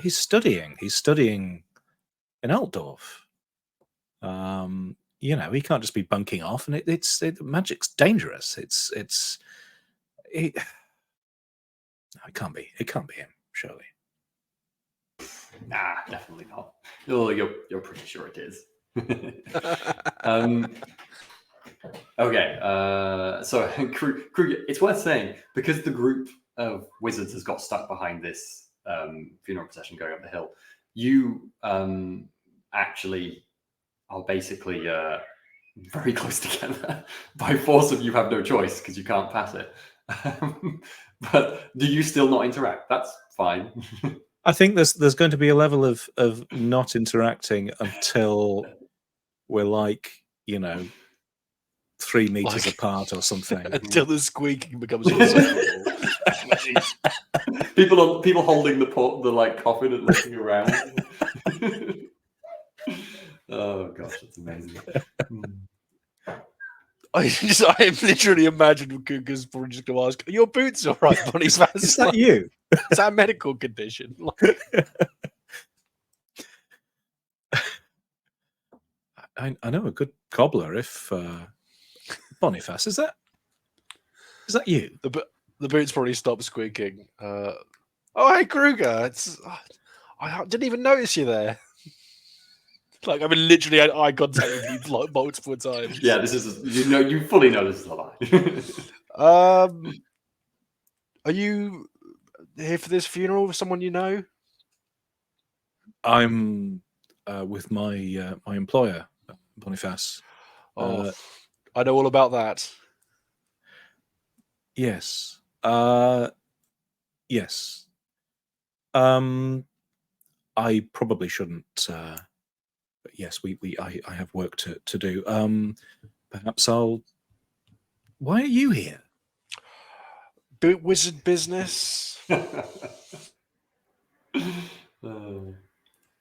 he's studying in Altdorf. He can't just be bunking off, and magic's dangerous. No, it can't be him, surely. Nah, definitely not. Oh, you're pretty sure it is. Okay, so Kruger, it's worth saying, because the group of wizards has got stuck behind this funeral procession going up the hill, you actually are basically very close together. By force of you have no choice because you can't pass it. But do you still not interact? That's fine. I think there's going to be a level of not interacting until we're like 3 meters apart or something. Until the squeaking becomes insufferable. people holding the coffin and looking around. Oh gosh, that's amazing. I literally imagined Cougar's probably just going to ask, "Are your boots all right, Boniface?" Is that you? Is that a medical condition? I know a good cobbler. If Boniface, is that you? The boots probably stopped squeaking. Oh, hey Kruger! I didn't even notice you there. Like, I mean, literally had eye contact with you like multiple times. Yeah, this is you fully know this is a lie. Are you here for this funeral with someone you know? I'm with my my employer, Boniface. Oh, I know all about that. Yes. Yes. I probably shouldn't. But yes, I have work to do. Perhaps I'll. Why are you here? Boot wizard business. And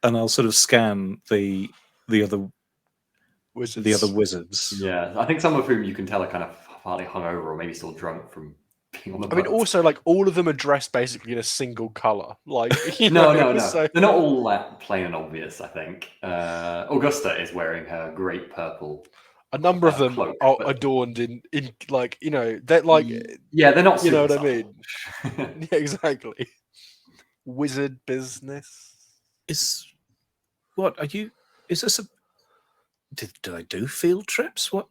I'll sort of scan the other wizards. The other wizards. Yeah, I think some of whom you can tell are kind of partly hungover or maybe still drunk from being on the boat. I mean, also, like, all of them are dressed basically in a single color. Like, no. So... They're not all that plain and obvious. I think Augusta is wearing her great purple. A number of them cloak, are but... adorned in like, they're like, yeah, they're not. You know what subtle. I mean? Yeah, exactly. Wizard business. What are you? Is this a? Did I do field trips? What?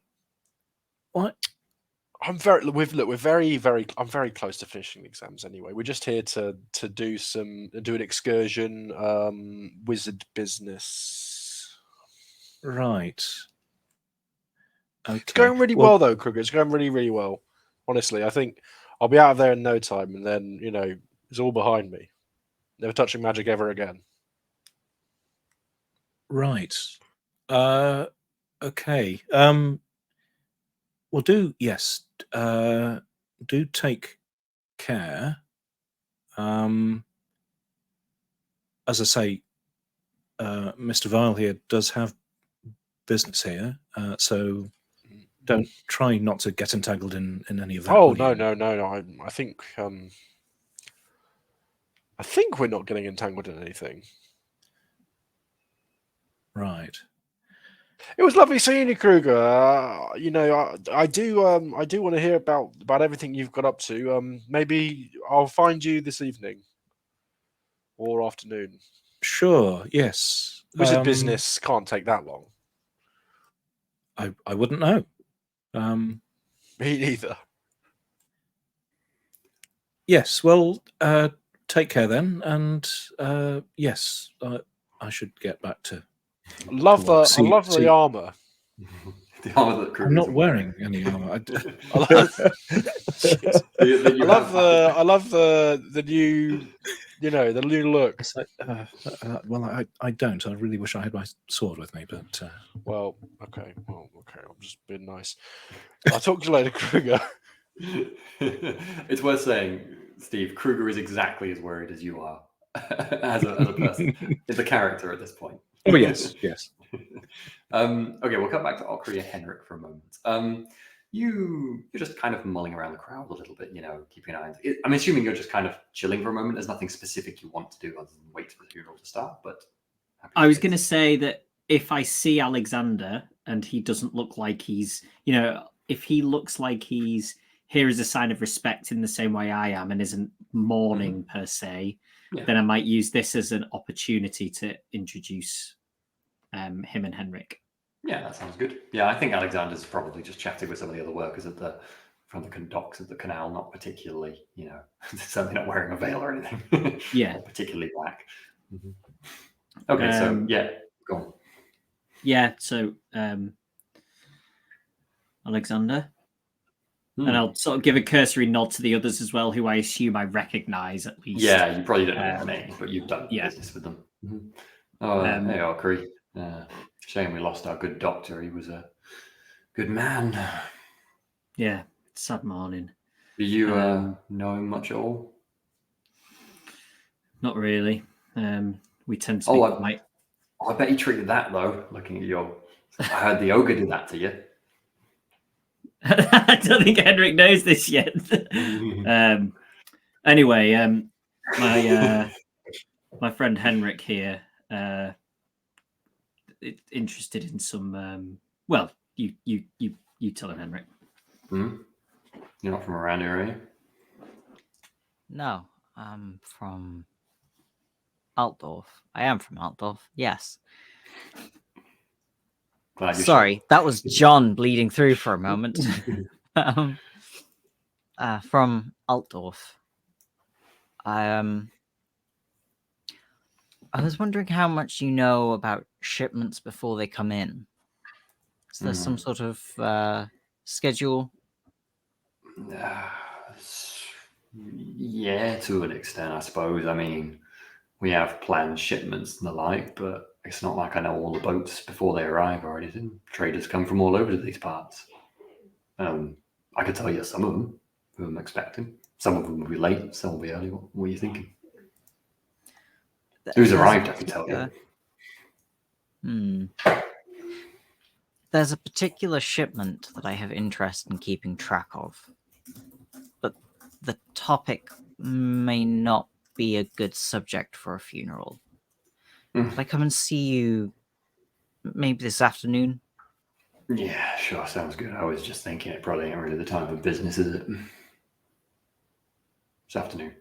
I'm very I'm very close to finishing the exams anyway. We're just here to do an excursion, wizard business. Right. Okay. It's going really well though, Kruger. It's going really, really well. Honestly, I think I'll be out of there in no time, and then it's all behind me. Never touching magic ever again. Right. Okay. Well, do take care. As I say, Mr. Vile here does have business here, so don't try not to get entangled in any of that. Oh no! I think we're not getting entangled in anything. Right. It was lovely seeing you, Kruger. I do want to hear about everything you've got up to. Maybe I'll find you this evening or afternoon. Sure. Yes. Wizard business can't take that long. I wouldn't know. Me neither. Yes. Well, take care then, and yes, I should get back to. I love work. the armor. The armor that I'm not wearing any armor. I love the new, the new look. Well, I don't. I really wish I had my sword with me, but Well, okay. I'm just being nice. I'll talk to you later, Kruger. It's worth saying, Steve, Kruger is exactly as worried as you are as a person. It's a character at this point. Oh yes. Okay, we'll come back to Okri and Henrik for a moment. You're just kind of mulling around the crowd a little bit, keeping an eye on it. I'm assuming you're just kind of chilling for a moment. There's nothing specific you want to do other than wait for the funeral to start. But I was going to say that if I see Alexander and he doesn't look like he's, if he looks like he's here as a sign of respect in the same way I am and isn't mourning per se, then I might use this as an opportunity to introduce him and Henrik. Yeah, that sounds good. Yeah, I think Alexander's probably just chatting with some of the other workers from the docks of the canal, not particularly, certainly not wearing a veil or anything. Yeah. Not particularly black. Okay, so go on. Yeah, so Alexander. And I'll sort of give a cursory nod to the others as well, who I assume I recognize at least. Yeah, you probably don't know their names, but you've done business with them. Oh, hey, Okri. Shame we lost our good doctor. He was a good man. Yeah, sad morning. Do you know him much at all? Not really. We tend to be I bet he treated that, though, looking at your... I heard the ogre did that to you. I don't think Henrik knows this yet. Anyway, my friend Henrik here interested in some. Well, you tell him, Henrik. You're not from around here, are you? No, I'm from Altdorf. I am from Altdorf. Yes. Sorry, that was John bleeding through for a moment. From Altdorf. I was wondering how much you know about shipments before they come in. Is there some sort of schedule? Yeah, to an extent, I suppose. I mean, we have planned shipments and the like, but it's not like I know all the boats before they arrive or anything. Traders come from all over to these parts. I could tell you some of them who I'm expecting. Some of them will be late, some will be early. What are you thinking? Who's arrived, I can tell you. There's a particular shipment that I have interest in keeping track of, but the topic may not be a good subject for a funeral. Could I come and see you maybe this afternoon? Yeah, sure, sounds good. I was just thinking it probably ain't really the time for business, is it? This afternoon.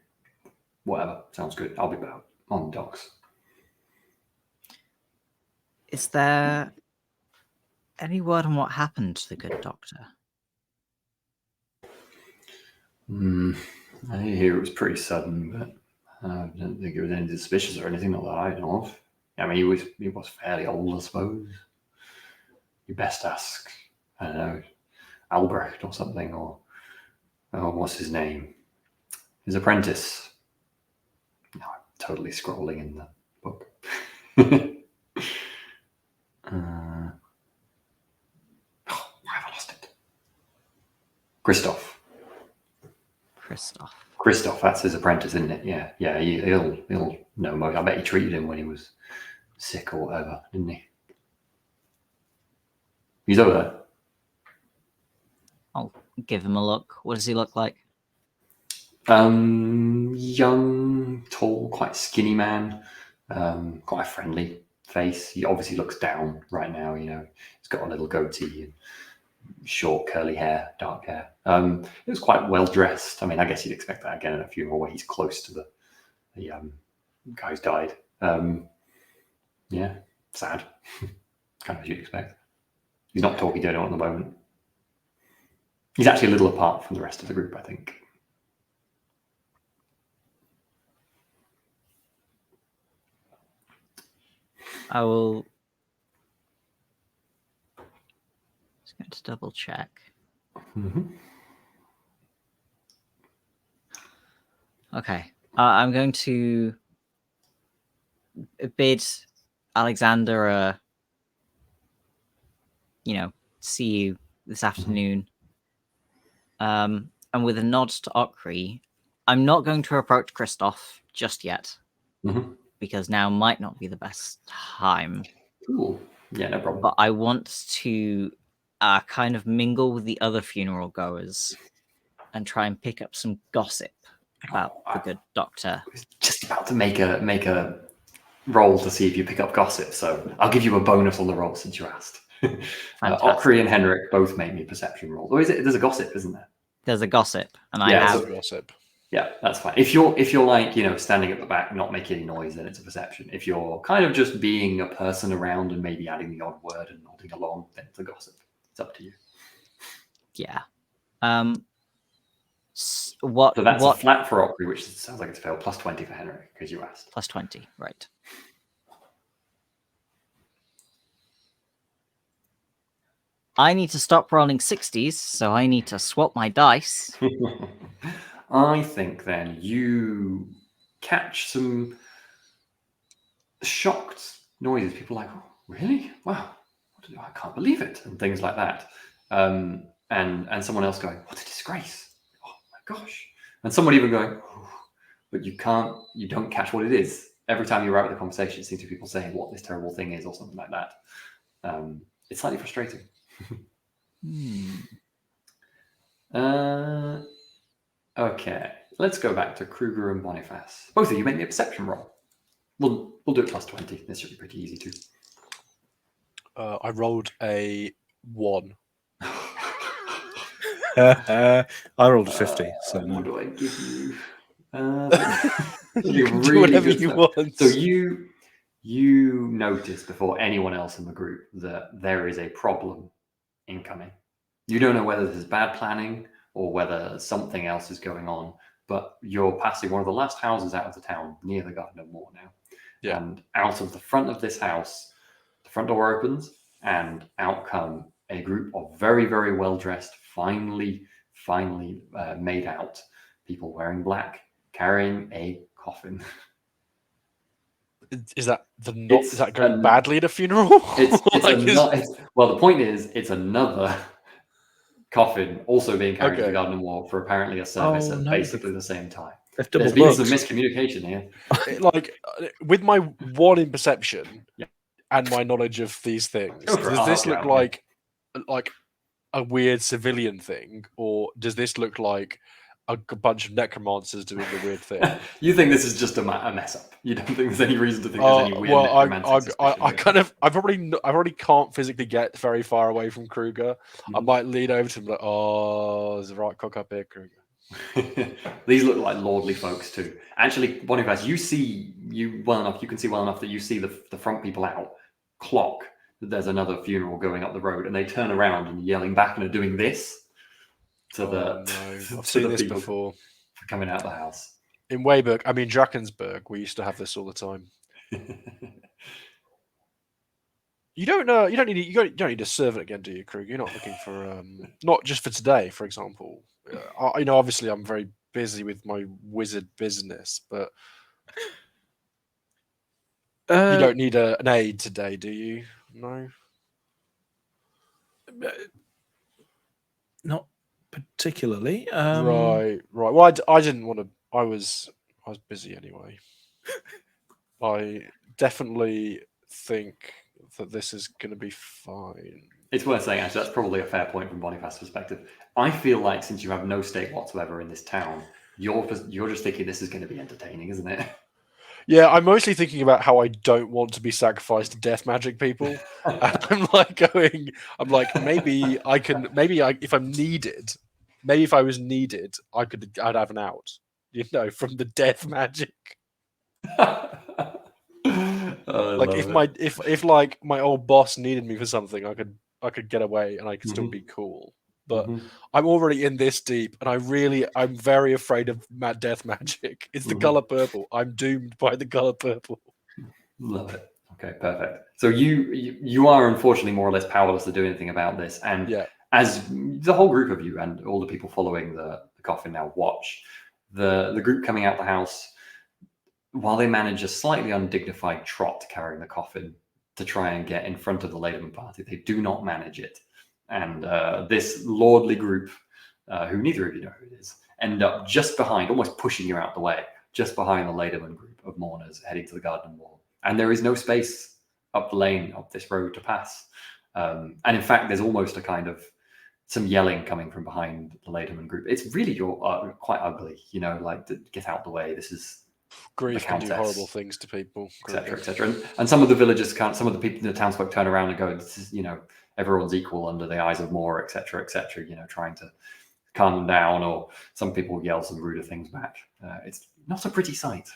Whatever, sounds good. I'll be about on the docks. Is there any word on what happened to the good doctor? I hear it was pretty sudden, but I don't think it was anything suspicious or anything that I know of. I mean, he was fairly old, I suppose. You best ask, I don't know, Albrecht or something, or what's his name? His apprentice. No, I'm totally scrolling in the book. Why have I lost it? Christoph, that's his apprentice, isn't it? Yeah. He'll know most. I bet he treated him when he was sick or whatever, didn't he? He's over there. I'll give him a look. What does he look like? Young, tall, quite skinny man. Quite a friendly face. He obviously looks down right now. He's got a little goatee and short curly hair, dark hair. He was quite well dressed. I mean, I guess you'd expect that again at a funeral where he's close to the guy who's died. Yeah, sad. Kind of as you'd expect. He's not talking to anyone at the moment. He's actually a little apart from the rest of the group, I think. I will. Just going to double check. Okay. I'm going to bid Alexander see you this afternoon. And with a nod to Okri, I'm not going to approach Christoph just yet, because now might not be the best time. Cool. Yeah, no problem. But I want to kind of mingle with the other funeral goers and try and pick up some gossip about the good doctor. I was just about to make a roll to see if you pick up gossip, so I'll give you a bonus on the roll since you asked. Okri and Henrik both make me perception rolls. Or there's a gossip, isn't there? There's a gossip, and Yeah, I have gossip. Yeah, that's fine. If you're like, standing at the back, not making any noise, then it's a perception. If you're kind of just being a person around and maybe adding the odd word and nodding along, then it's a gossip. It's up to you. Yeah. So that's a flat for Okri, which sounds like it's failed. Plus 20 for Henrik, because you asked. Plus 20, right. I need to stop rolling 60s, so I need to swap my dice. I think then you catch some shocked noises. People are like, oh, really? Wow, I can't believe it, and things like that. And someone else going, what a disgrace. Oh my gosh. And someone even going, oh, but you don't catch what it is. Every time you're out of the conversation, it seems to be people saying what this terrible thing is or something like that. It's slightly frustrating. Okay, let's go back to Kruger and Boniface. Both of you make me a perception roll. We'll do it plus 20. This should be pretty easy too. I rolled a 1. I rolled a 50. So what do I give you? You can do whatever you want. So you notice before anyone else in the group that there is a problem incoming. You don't know whether this is bad planning or whether something else is going on, but you're passing one of the last houses out of the town near the Garden of Moor now. Yeah. And out of the front of this house, the front door opens and out come a group of very, very well-dressed, finely made out people wearing black, carrying a coffin. Is that going badly at a funeral? Well, the point is, it's another coffin also being carried to the Garden of War for apparently a service at basically the same time. There's been some miscommunication here. Like, with my 1 in perception and my knowledge of these things, does this look like a weird civilian thing, or does this look like a bunch of necromancers doing the weird thing? You think this is just a mess up? You don't think there's any reason to think there's any weird necromancy? I probably can't physically get very far away from Kruger. I might lean over to him like, oh, there's a right cock up here, Kruger. These look like lordly folks too. Actually, Boniface, you can see well enough that you see the front people out clock that there's another funeral going up the road, and they turn around and yelling back and are doing this to I've seen this before. Coming out of the house. In Drakensberg, we used to have this all the time. You don't need a servant again, do you, Krug? You're not looking for not just for today, for example. Obviously I'm very busy with my wizard business, but you don't need an aide today, do you? No. Not particularly. Right. Well, I didn't want to. I was busy anyway. I definitely think that this is going to be fine. It's worth saying, actually, that's probably a fair point from Boniface's perspective. I feel like since you have no stake whatsoever in this town, you're just thinking this is going to be entertaining, isn't it? Yeah, I'm mostly thinking about how I don't want to be sacrificed to death magic people. And I'm like, maybe if I'm needed, maybe if I was needed, I'd have an out, from the death magic. If my old boss needed me for something, I could get away and I could still be cool. But I'm already in this deep, and I'm very afraid of death magic. It's the color purple. I'm doomed by the color purple. Love it. Okay, perfect. So you are unfortunately more or less powerless to do anything about this, and as the whole group of you and all the people following the coffin now watch the group coming out the house, while they manage a slightly undignified trot carrying the coffin to try and get in front of the Lederman party, they do not manage it, and this lordly group, who neither of you know who it is, end up just behind, almost pushing you out the way, just behind the Lederman group of mourners heading to the garden wall. And there is no space up the lane of this road to pass. And in fact, there's almost a kind of some yelling coming from behind the Lederman group. It's really quite ugly, like, get out the way. This is grief can do horrible things to people, etc., etc. And some of the villagers some of the people in the townsfolk turn around and go, this is, everyone's equal under the eyes of more, etc., etc., trying to calm them down, or some people yell some ruder things back. It's not a pretty sight.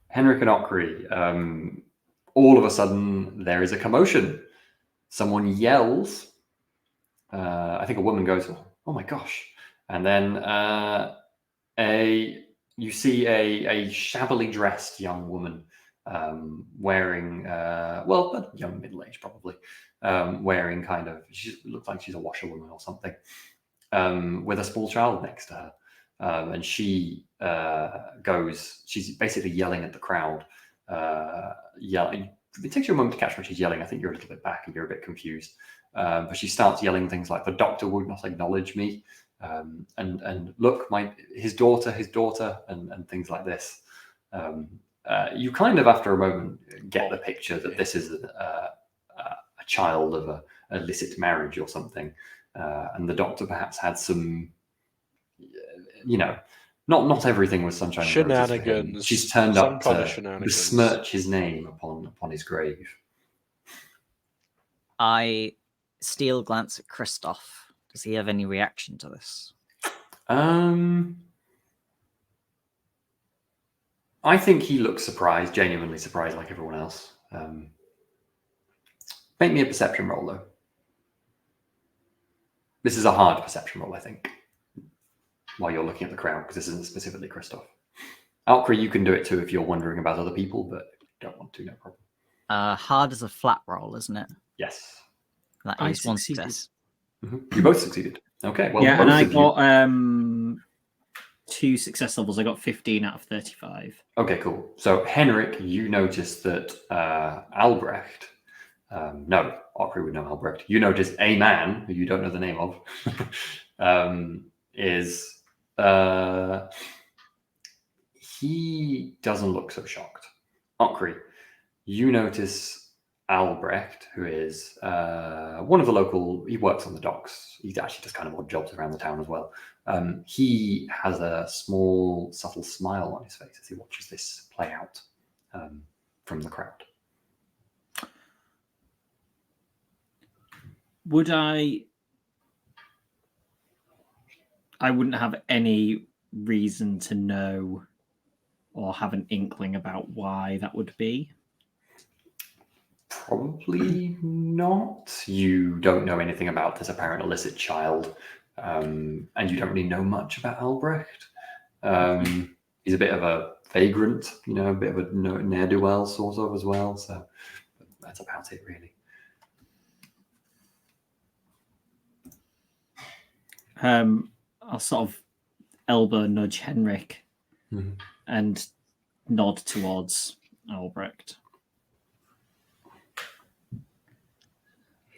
Henrik and Okri, all of a sudden there is a commotion. Someone yells. I think a woman goes, "Oh my gosh!" And then you see a shabbily dressed young woman wearing, a young middle-aged probably, wearing she looks like she's a washerwoman or something, with a small child next to her. And she she's basically yelling at the crowd, yelling. It takes you a moment to catch when she's yelling. I think you're a little bit back and you're a bit confused. But she starts yelling things like, "The doctor would not acknowledge me," and look, his daughter, and things like this. You kind of, after a moment, get the picture that this is a child of an illicit marriage or something, and the doctor perhaps had some, not everything was sunshine and roses for him. Shenanigans. She's turned up to besmirch his name upon his grave. I steal glance at Christoph. Does he have any reaction to this? I think he looks surprised, genuinely surprised, like everyone else. Make me a perception roll, though. This is a hard perception roll, I think, while you're looking at the crowd, because this isn't specifically Christoph. Alkri, you can do it too if you're wondering about other people, but if you don't want to, no problem. Hard as a flat roll, isn't it? Yes. That I is one succeeded. success. You both succeeded. Okay. Well, yeah, and I got 2 success levels. I got 15 out of 35. Okay, cool. So Henrik, you noticed that Albrecht, no, Okri would know Albrecht. You noticed a man who you don't know the name of, he doesn't look so shocked. Okri, you notice Albrecht, who is one of the local, he works on the docks. He actually does kind of odd jobs around the town as well. He has a small, subtle smile on his face as he watches this play out from the crowd. Would I wouldn't have any reason to know or have an inkling about why that would be. Probably not. You don't know anything about this apparent illicit child, and you don't really know much about Albrecht. He's a bit of a vagrant, a bit of a ne'er-do-well sort of as well. So that's about it, really. I'll sort of elbow nudge Henrik and nod towards Albrecht.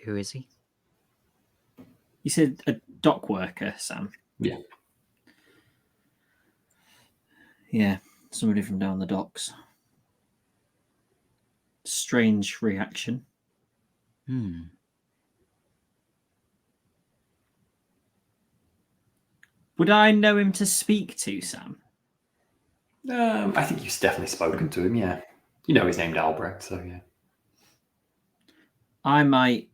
Who is he? You said a dock worker, Sam? Yeah. Yeah, somebody from down the docks. Strange reaction. Would I know him to speak to, Sam? I think you've definitely spoken to him, yeah. You know he's named Albrecht, so yeah. I might...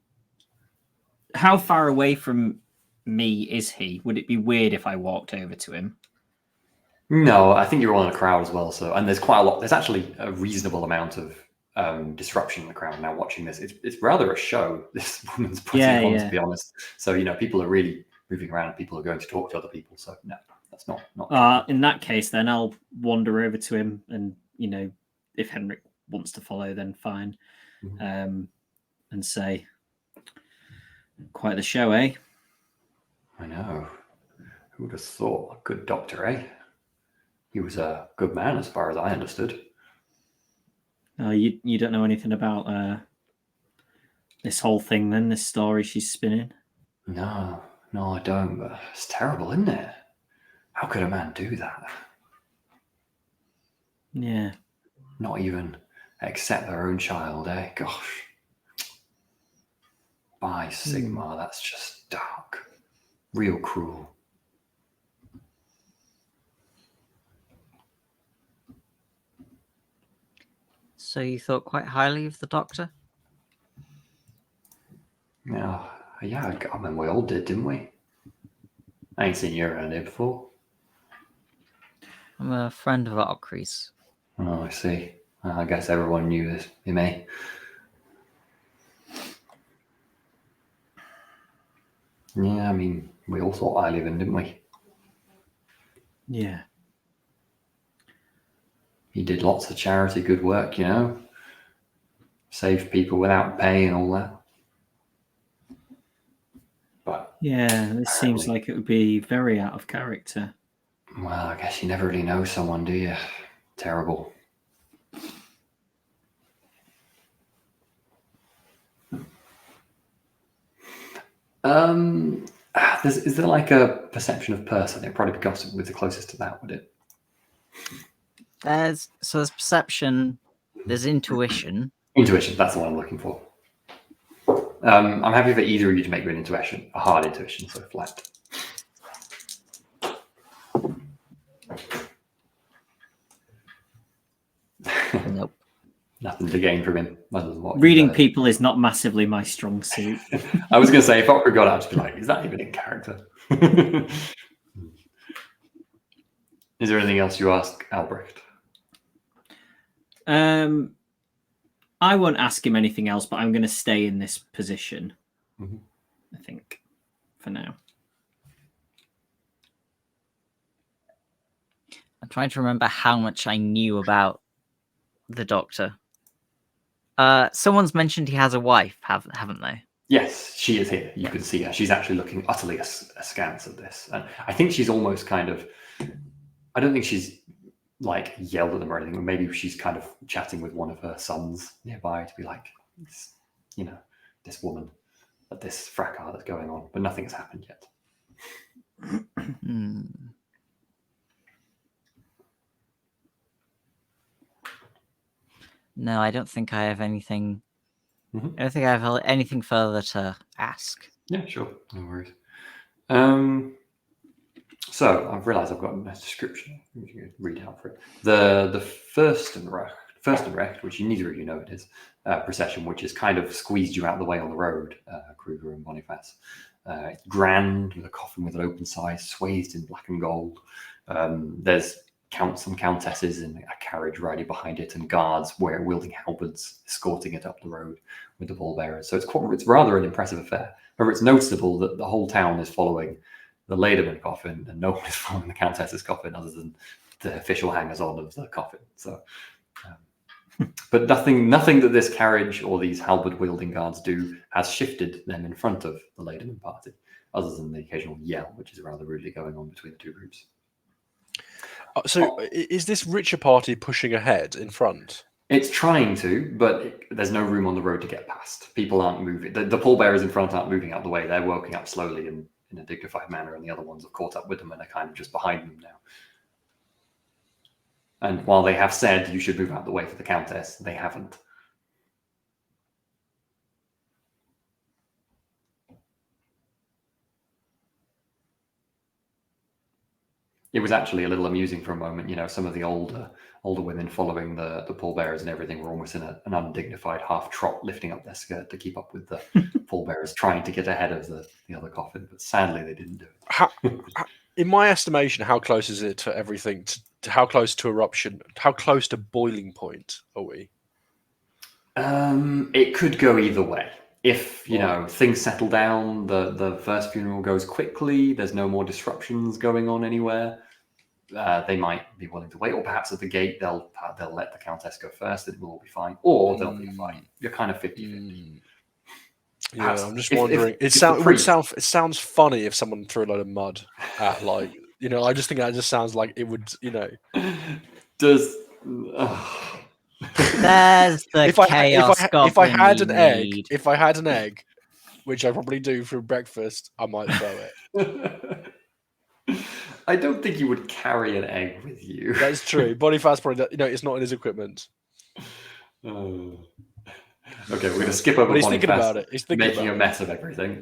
How far away from me is he? Would it be weird if I walked over to him? No, I think you're all in a crowd as well. So, and there's quite a lot. There's actually a reasonable amount of disruption in the crowd now watching this. It's rather a show this woman's putting on, to be honest. So, people are really moving around and people are going to talk to other people. So, no, That's not. In that case, then I'll wander over to him, and if Henrik wants to follow, then fine. And say, "Quite the show, eh?" I know. Who would have thought? A good doctor, eh? He was a good man, as far as I understood. You don't know anything about this whole thing, then? This story she's spinning? No, I don't. But it's terrible, isn't it? How could a man do that? Yeah. Not even accept their own child, eh? Gosh. By Sigmar, that's just dark. Real cruel. So you thought quite highly of the doctor? Yeah, I mean, we all did, didn't we? I ain't seen you around here before. I'm a friend of Okri's. Oh, I see. I guess everyone knew this. You may. Yeah, I mean, we all thought highly of him, didn't we? Yeah. He did lots of charity good work, saved people without pay and all that. But yeah, this seems like it would be very out of character. Well, I guess you never really know someone, do you? Terrible. Is there like a perception of person? It'd probably be gossip with the closest to that, would it? There's perception, there's intuition. Intuition, that's the one I'm looking for. I'm happy for either of you to make an intuition, a hard intuition, so flat. Nope. Nothing to gain from him. Reading people is not massively my strong suit. I was going to say, if Okra got out, I'd be like, is that even in character? Is there anything else you ask Albrecht? I won't ask him anything else, but I'm going to stay in this position. I think, for now. I'm trying to remember how much I knew about the doctor. Someone's mentioned he has a wife, haven't they? Yes, she is here. You can see her. She's actually looking utterly askance at this. And I think she's almost kind of... I don't think she's like yelled at them or anything, but maybe she's kind of chatting with one of her sons nearby to be like, this woman at this fracas that's going on, but nothing's happened yet. No, I don't think I have anything. I don't think I have anything further to ask. Yeah, sure. No worries. So I've realised I've got a description. I'm going to read out for it. The first Unrest, which neither of you know it is, procession, which has kind of squeezed you out of the way on the road, Kruger and Boniface. It's grand, with a coffin with an open side, swathed in black and gold. There's counts and countesses in a carriage riding behind it, and guards wielding halberds escorting it up the road with the pallbearers. So it's rather an impressive affair. However, it's noticeable that the whole town is following the Lederman coffin, and no one is following the Countess's coffin other than the official hangers-on of the coffin. So, but nothing that this carriage or these halberd-wielding guards do has shifted them in front of the Lederman party, other than the occasional yell, which is rather rudely going on between the two groups. So, is this richer party pushing ahead in front? It's trying to, but there's no room on the road to get past. People aren't moving. The pallbearers in front aren't moving out the way. They're walking up slowly and in a dignified manner, and the other ones have caught up with them and are kind of just behind them now. And while they have said you should move out the way for the Countess, they haven't. It was actually a little amusing for a moment. Some of the older women following the pallbearers and everything were almost in an undignified half trot, lifting up their skirt to keep up with the pallbearers, trying to get ahead of the other coffin. But sadly, they didn't do it. In my estimation, how close is it to everything? How close to eruption? How close to boiling point are we? It could go either way. if things settle down, the first funeral goes quickly, there's no more disruptions going on anywhere, they might be willing to wait, or perhaps at the gate they'll let the Countess go first, and it will all be fine, or they'll be fine. You're kind of 50-50. Yeah, I'm just wondering. It sounds funny if someone threw a load of mud at, like, I just think that just sounds like it would, Does There's the chaos goblin if I had an egg, which I probably do for breakfast, I might throw it. I don't think you would carry an egg with you. That's true. Body fat's probably, it's not in his equipment. Okay, we're going to skip over. But he's thinking about it. He's making a mess of everything.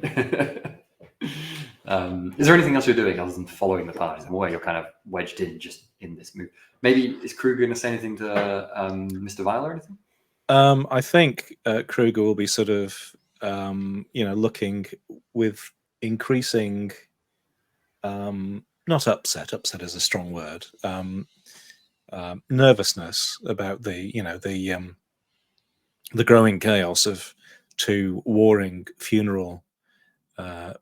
Is there anything else you're doing other than following the parties? I'm aware you're kind of wedged in just in this move. Maybe is Kruger going to say anything to Mr. Vile or anything? I think Kruger will be sort of, looking with increasing, not upset. Upset is a strong word. Nervousness about the growing chaos of two warring funeral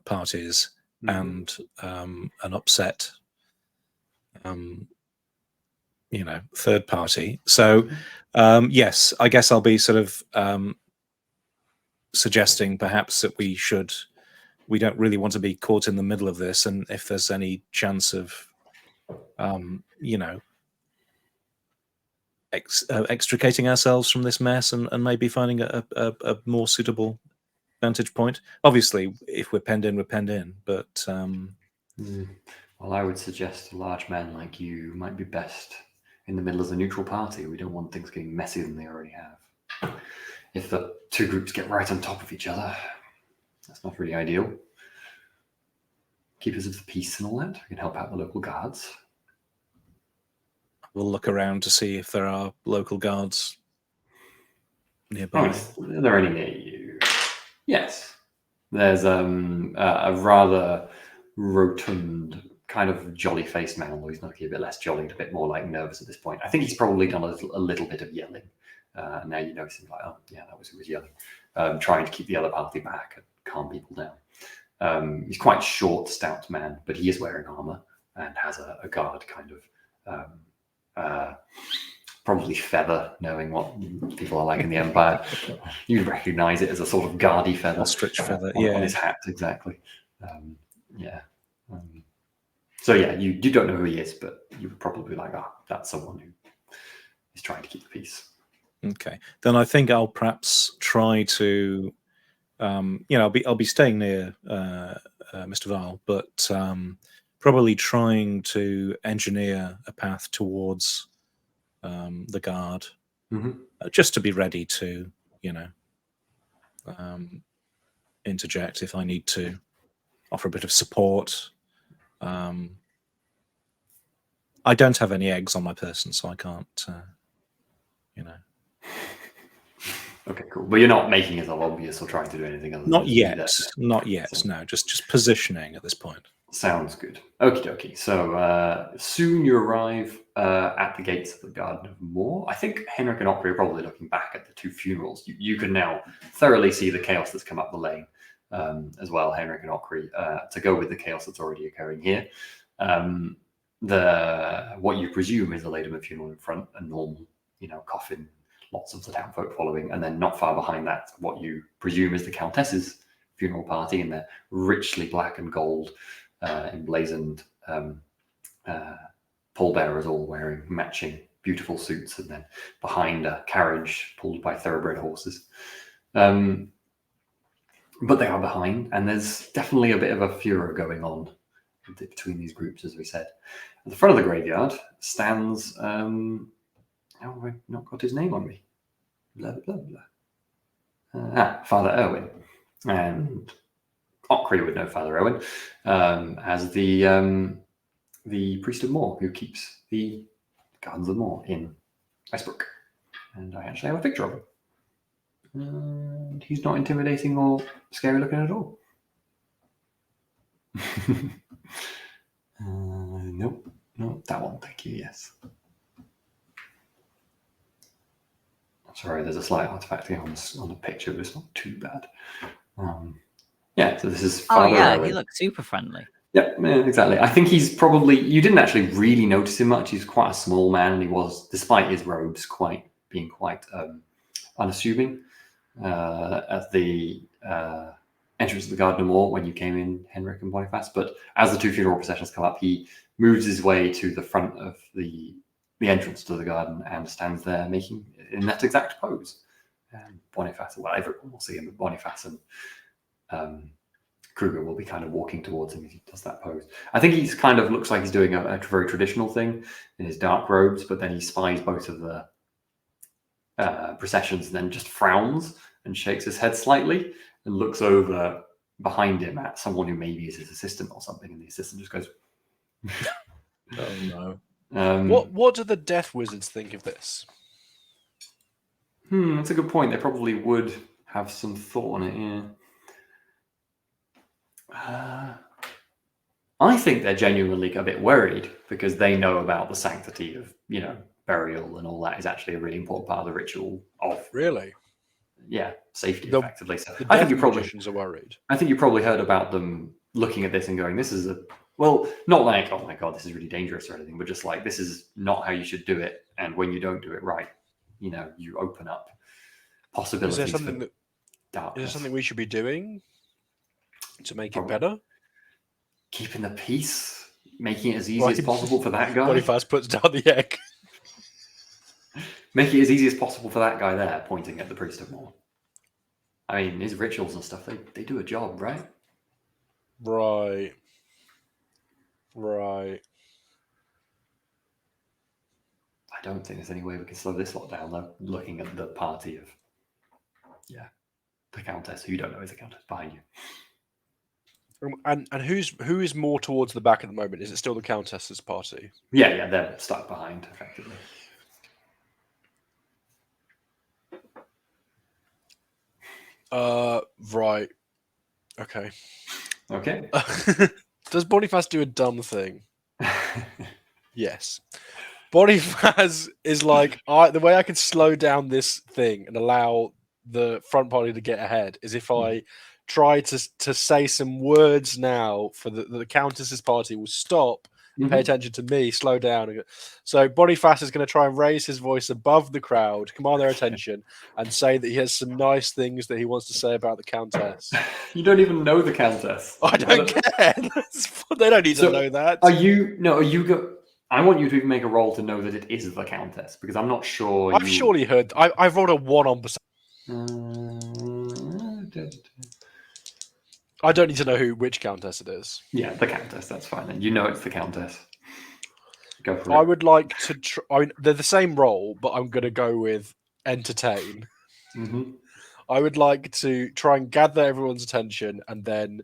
parties and an upset, third party. So, yes, I guess I'll be sort of suggesting perhaps that we don't really want to be caught in the middle of this, and if there's any chance of, extricating ourselves from this mess and maybe finding a more suitable vantage point. Obviously, if we're penned in, we're penned in. But well, I would suggest a large man like you might be best in the middle of the neutral party. We don't want things getting messier than they already have. If the two groups get right on top of each other, that's not really ideal. Keepers of the peace and all that. We can help out the local guards. We'll look around to see if there are local guards nearby. Are there any near you? Yes. There's a rather rotund, kind of jolly-faced man, although he's looking a bit less jolly and a bit more like nervous at this point. I think he's probably done a little bit of yelling. Now you notice him like, oh, yeah, that was who was yelling. Trying to keep the other party back and calm people down. He's quite short, stout man, but he is wearing armor and has a guard kind of probably feather, knowing what people are like in the Empire. You'd recognize it as a sort of guardy feather. Ostrich feather, on his hat, exactly. So yeah, you don't know who he is, but you would probably be like, that's someone who is trying to keep the peace. Okay, then I think I'll perhaps try to, I'll be staying near Mr. Vile, but probably trying to engineer a path towards the guard, just to be ready to, interject if I need to, offer a bit of support. I don't have any eggs on my person, so I can't, Okay, cool. But you're not making it obvious or trying to do anything other than not yet. No, just positioning at this point. Sounds good. Okie dokie. So soon you arrive at the gates of the Garden of Moor. I think Henrik and Ockery are probably looking back at the two funerals. You can now thoroughly see the chaos that's come up the lane as well, Henrik and Ockery, to go with the chaos that's already occurring here. What you presume is a Ladyman funeral in front, a normal, coffin, lots of the townfolk following, and then not far behind that, what you presume is the Countess's funeral party in their richly black and gold emblazoned pallbearers, all wearing matching beautiful suits, and then behind a carriage pulled by thoroughbred horses. But they are behind, and there's definitely a bit of a furor going on between these groups, as we said. At the front of the graveyard stands, I've not got his name on me. Blah, blah, blah. Father Erwin. And Ockery would know Father Owen as the priest of Moor who keeps the Gardens of Moor in Icebrook. And I actually have a picture of him. And he's not intimidating or scary looking at all. Nope, that one, thank you, yes. Sorry, there's a slight artifact here on the picture, but it's not too bad. Yeah, so this is Father Owen. He looks super friendly. Yeah, exactly. I think he's probably, you didn't actually really notice him much. He's quite a small man, and he was, despite his robes, being quite unassuming at the entrance of the Garden of Moor when you came in, Henrik and Boniface. But as the 2 funeral processions come up, he moves his way to the front of the entrance to the garden and stands there making in that exact pose. And Boniface, well, everyone will see him, but Boniface and Kruger will be kind of walking towards him as he does that pose. I think he's kind of looks like he's doing a very traditional thing in his dark robes, but then he spies both of the processions and then just frowns and shakes his head slightly and looks over behind him at someone who maybe is his assistant or something, and the assistant just goes, "Oh no." What do the Death Wizards think of this? That's a good point. They probably would have some thought on it, yeah. I think they're genuinely a bit worried because they know about the sanctity of, burial and all that is actually a really important part of the ritual of safety, effectively. So I think you probably are worried. I think you probably heard about them looking at this and going, "This is not like, oh my god, this is really dangerous or anything, but just like this is not how you should do it, and when you don't do it right, you open up possibilities." Is there something we should be doing to make it better? Keeping the peace, making it as easy as possible for that guy. Boniface puts down the egg. Make it as easy as possible for that guy there, pointing at the priest of Moor. I mean, his rituals and stuff, they do a job, right? Right. I don't think there's any way we can slow this lot down, though, looking at the party of, the Countess, who you don't know is the Countess behind you. And who is more towards the back at the moment? Is it still the Countess's party? Yeah, they're stuck behind, effectively. Right. Okay. Does Boniface do a dumb thing? Yes. Boniface is like, the way I can slow down this thing and allow the front party to get ahead is if I try to say some words now for the Countess's party will stop, pay attention to me, slow down. So Boniface is going to try and raise his voice above the crowd, command their attention, and say that he has some nice things that he wants to say about the Countess. You don't even know the Countess. I don't care. They don't need to know that. I want you to even make a roll to know that it is the Countess, because I'm not sure. I've surely heard. I've rolled a 1 on I don't need to know which Countess it is. Yeah, the Countess. That's fine. Then you know it's the Countess. Go for it. I would like to. They're the same role, but I'm going to go with entertain. I would like to try and gather everyone's attention and then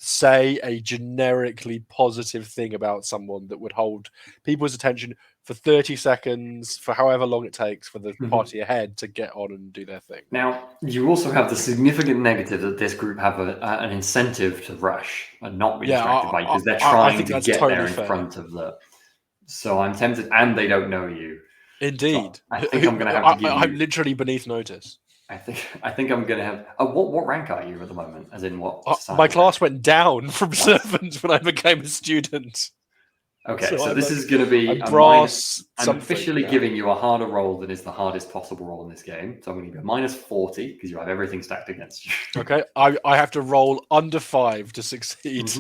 say a generically positive thing about someone that would hold people's attention for 30 seconds, for however long it takes for the party ahead to get on and do their thing. Now, you also have the significant negative that this group have an incentive to rush and not be distracted by you, because they're trying to get there in front of the... So I'm tempted, and they don't know you. Indeed. So I think I'm going to have to give you... I'm literally beneath notice. I think I'm going to have... what rank are you at the moment? As in what? My class went down from servant when I became a student. Okay, so this is going to be a brass. I'm officially giving you a harder roll than is the hardest possible roll in this game. So I'm going to give you a -40 because you have everything stacked against you. Okay, I have to roll under 5 to succeed.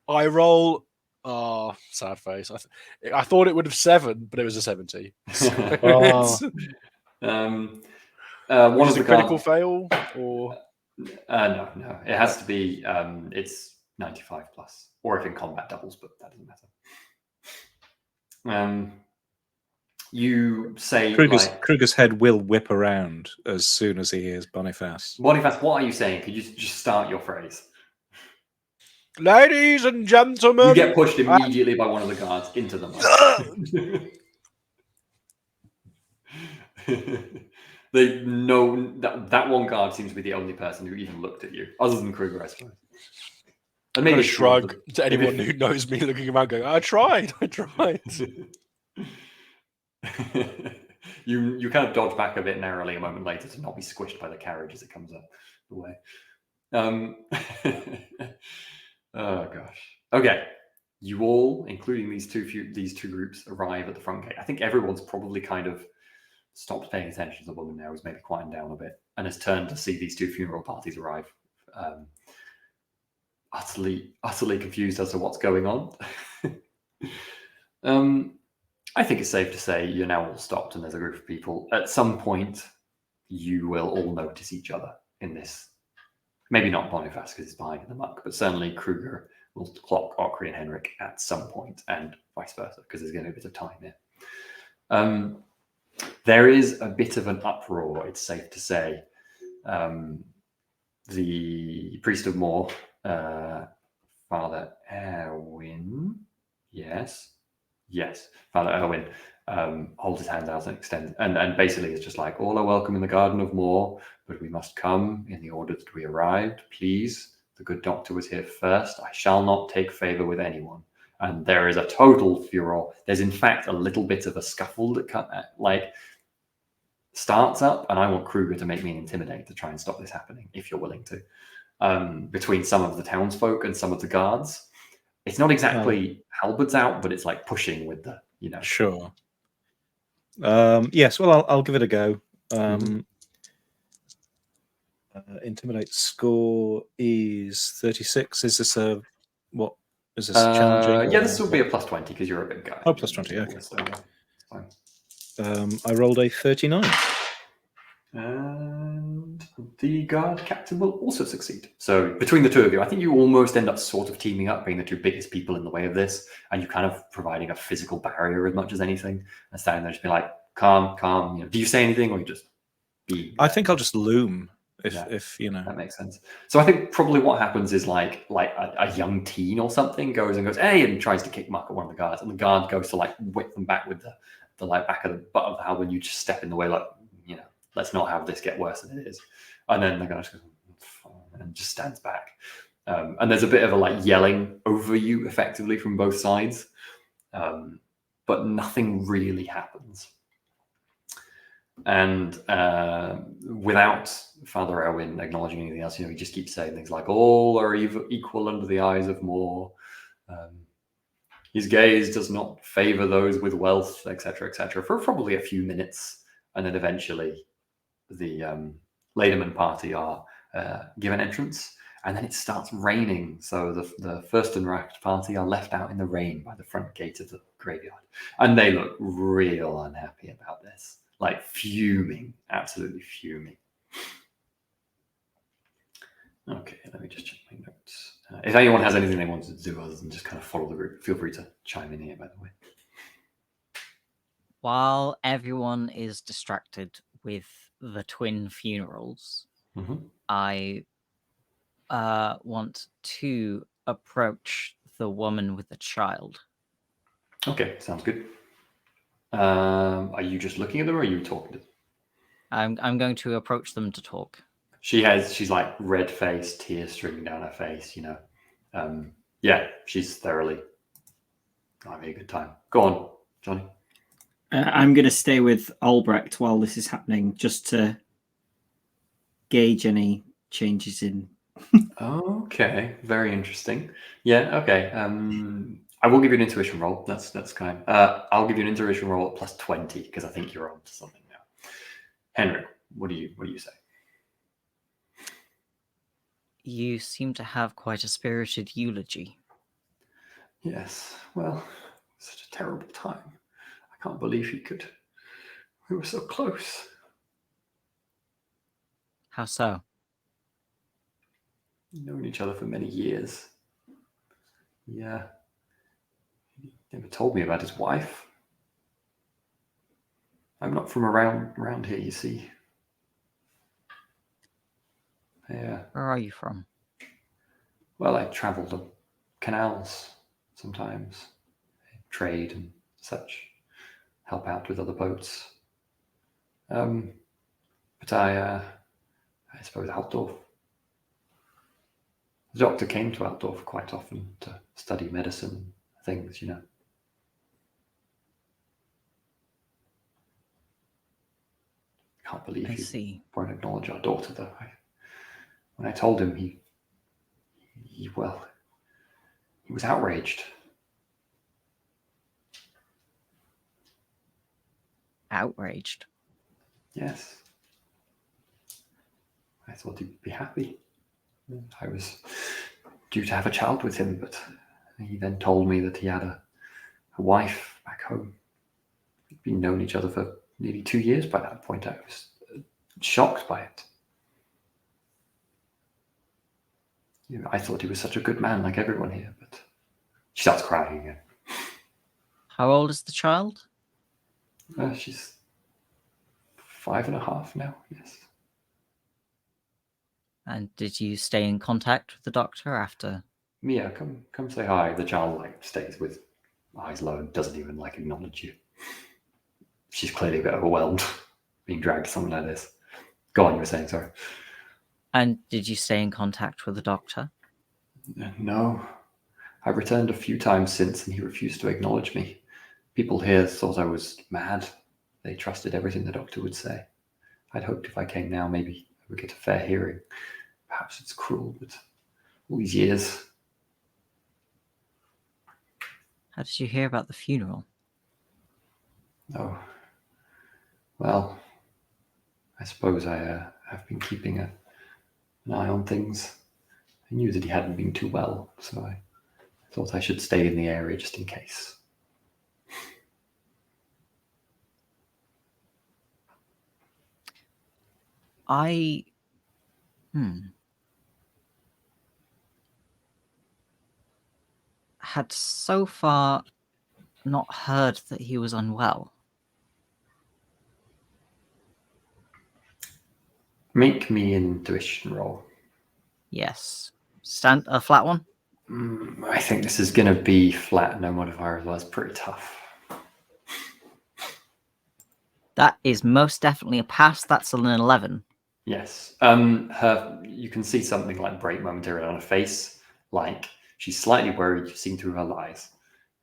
I roll... Oh, sad face. I thought it would have 7, but it was a 70. So one of the critical fail, or no, it has to be. It's 95 plus, or if in combat doubles, but that doesn't matter. You say Kruger's head will whip around as soon as he hears Boniface. Boniface, what are you saying? Could you just start your phrase? Ladies and gentlemen, you get pushed immediately by one of the guards into the mic. They know that one guard seems to be the only person who even looked at you, other than Kruger, I suppose. And maybe a shrug to anyone who knows me, looking around, going, "I tried." you kind of dodge back a bit narrowly a moment later to not be squished by the carriage as it comes up the way. Oh gosh. Okay. You all, including these two groups, arrive at the front gate. I think everyone's probably kind of stopped paying attention to the woman now, who's maybe quieting down a bit, and has turned to see these two funeral parties arrive. Utterly confused as to what's going on. I think it's safe to say you're now all stopped and there's a group of people. At some point, you will all notice each other in this. Maybe not Boniface because he's behind in the muck, but certainly Kruger will clock Ockery and Henrik at some point, and vice versa, because there's going to be a bit of time here. There is a bit of an uproar, it's safe to say. The priest of Moor, Father Erwin, yes, Father Erwin holds his hand out and extends, and basically it's just like, all are welcome in the garden of Moor, but we must come in the order that we arrived, please. The good doctor was here first. I shall not take favor with anyone. And there is a total furor. There's in fact a little bit of a scuffle that starts up, and I want Kruger to make me intimidate to try and stop this happening, if you're willing to, between some of the townsfolk and some of the guards. It's not exactly halberds out, but it's like pushing with the, Sure. Yes, well, I'll give it a go. Intimidate score is 36. Is this challenging? Yeah, this will be a +20 because you're a big guy. Oh, +20, okay. I rolled a 39. And the guard captain will also succeed. So between the two of you, I think you almost end up sort of teaming up, being the two biggest people in the way of this, and you kind of providing a physical barrier as much as anything, and standing there just be like, calm. Do you say anything, or you just be? I think I'll just loom. If that makes sense. So I think probably what happens is like a young teen or something goes, hey, and tries to kick muck at one of the guards, and the guard goes to whip them back with the back of the butt of the halberd, and you just step in the way, let's not have this get worse than it is. And then the guy just goes and just stands back. And there's a bit of a yelling over you effectively from both sides, but nothing really happens. And without Father Erwin acknowledging anything else, he just keeps saying things like, all are equal under the eyes of Moor. His gaze does not favor those with wealth, etc., for probably a few minutes. And then eventually the Lederman party are given entrance, and then it starts raining. So the Fürstenracht party are left out in the rain by the front gate of the graveyard. And they look real unhappy about this. Fuming, absolutely fuming. Okay, let me just check my notes. If anyone has anything they want to do other than just kind of follow the group, feel free to chime in here, by the way. While everyone is distracted with the twin funerals, I want to approach the woman with the child. Okay, sounds good. Are you just looking at them, or are you talking to them? I'm going to approach them to talk. She's red face, tears streaming down her face, Yeah, she's thoroughly having a good time. Go on, Jonny. I'm going to stay with Albrecht while this is happening, just to gauge any changes in. Okay, very interesting. Yeah, okay. I will give you an intuition roll. That's kind. I'll give you an intuition roll at +20 because I think you're on to something now. Henrik, what do you say? You seem to have quite a spirited eulogy. Yes. Well, such a terrible time. I can't believe he could. We were so close. How so? Known each other for many years. Yeah. He never told me about his wife. I'm not from around here, you see. Yeah. Where are you from? Well, I travel the canals sometimes. I trade and such. Help out with other boats. But I suppose Altdorf. The doctor came to Altdorf quite often to study medicine things, can't believe I you see. won't acknowledge our daughter, though. When I told him, he was outraged. Outraged. Yes. I thought he'd be happy. I was due to have a child with him, but he then told me that he had a wife back home. We'd been known each other for nearly 2 years by that point. I was shocked by it. I thought he was such a good man, like everyone here, but she starts crying again. How old is the child? She's 5.5 now, yes. And did you stay in contact with the doctor after? Mia, come say hi. The child stays with eyes low and doesn't even acknowledge you. She's clearly a bit overwhelmed being dragged to something like this. Go on, you were saying, sorry. And did you stay in contact with the doctor? No. I've returned a few times since and he refused to acknowledge me. People here thought I was mad. They trusted everything the doctor would say. I'd hoped if I came now, maybe I would get a fair hearing. Perhaps it's cruel, but all these years. How did you hear about the funeral? Oh, well, I suppose I have been keeping an eye on things. I knew that he hadn't been too well, so I thought I should stay in the area just in case. I had so far not heard that he was unwell. Make me an intuition roll. Yes. Stand a flat one? I think this is going to be flat, no modifier. That's pretty tough. That is most definitely a pass. That's an 11. Yes. You can see something break momentarily on her face. She's slightly worried. You've seen through her lies.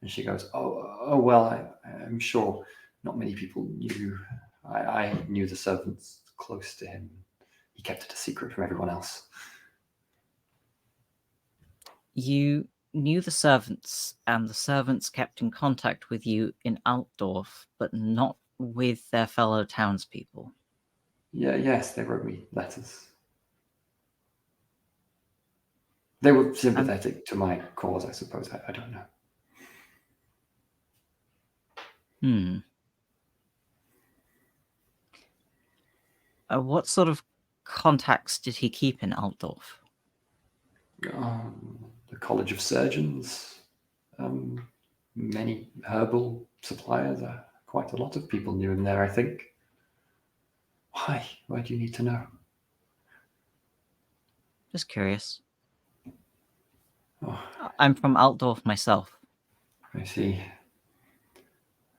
And she goes, oh well, I'm sure not many people knew. I knew the servants close to him. He kept it a secret from everyone else. You knew the servants, and the servants kept in contact with you in Altdorf, but not with their fellow townspeople. Yes, they wrote me letters. They were sympathetic to my cause, I suppose. I don't know. What sort of contacts did he keep in Altdorf? The College of Surgeons, many herbal suppliers. Quite a lot of people knew him there, I think. Why? Why do you need to know? Just curious. Oh, I'm from Altdorf myself. I see.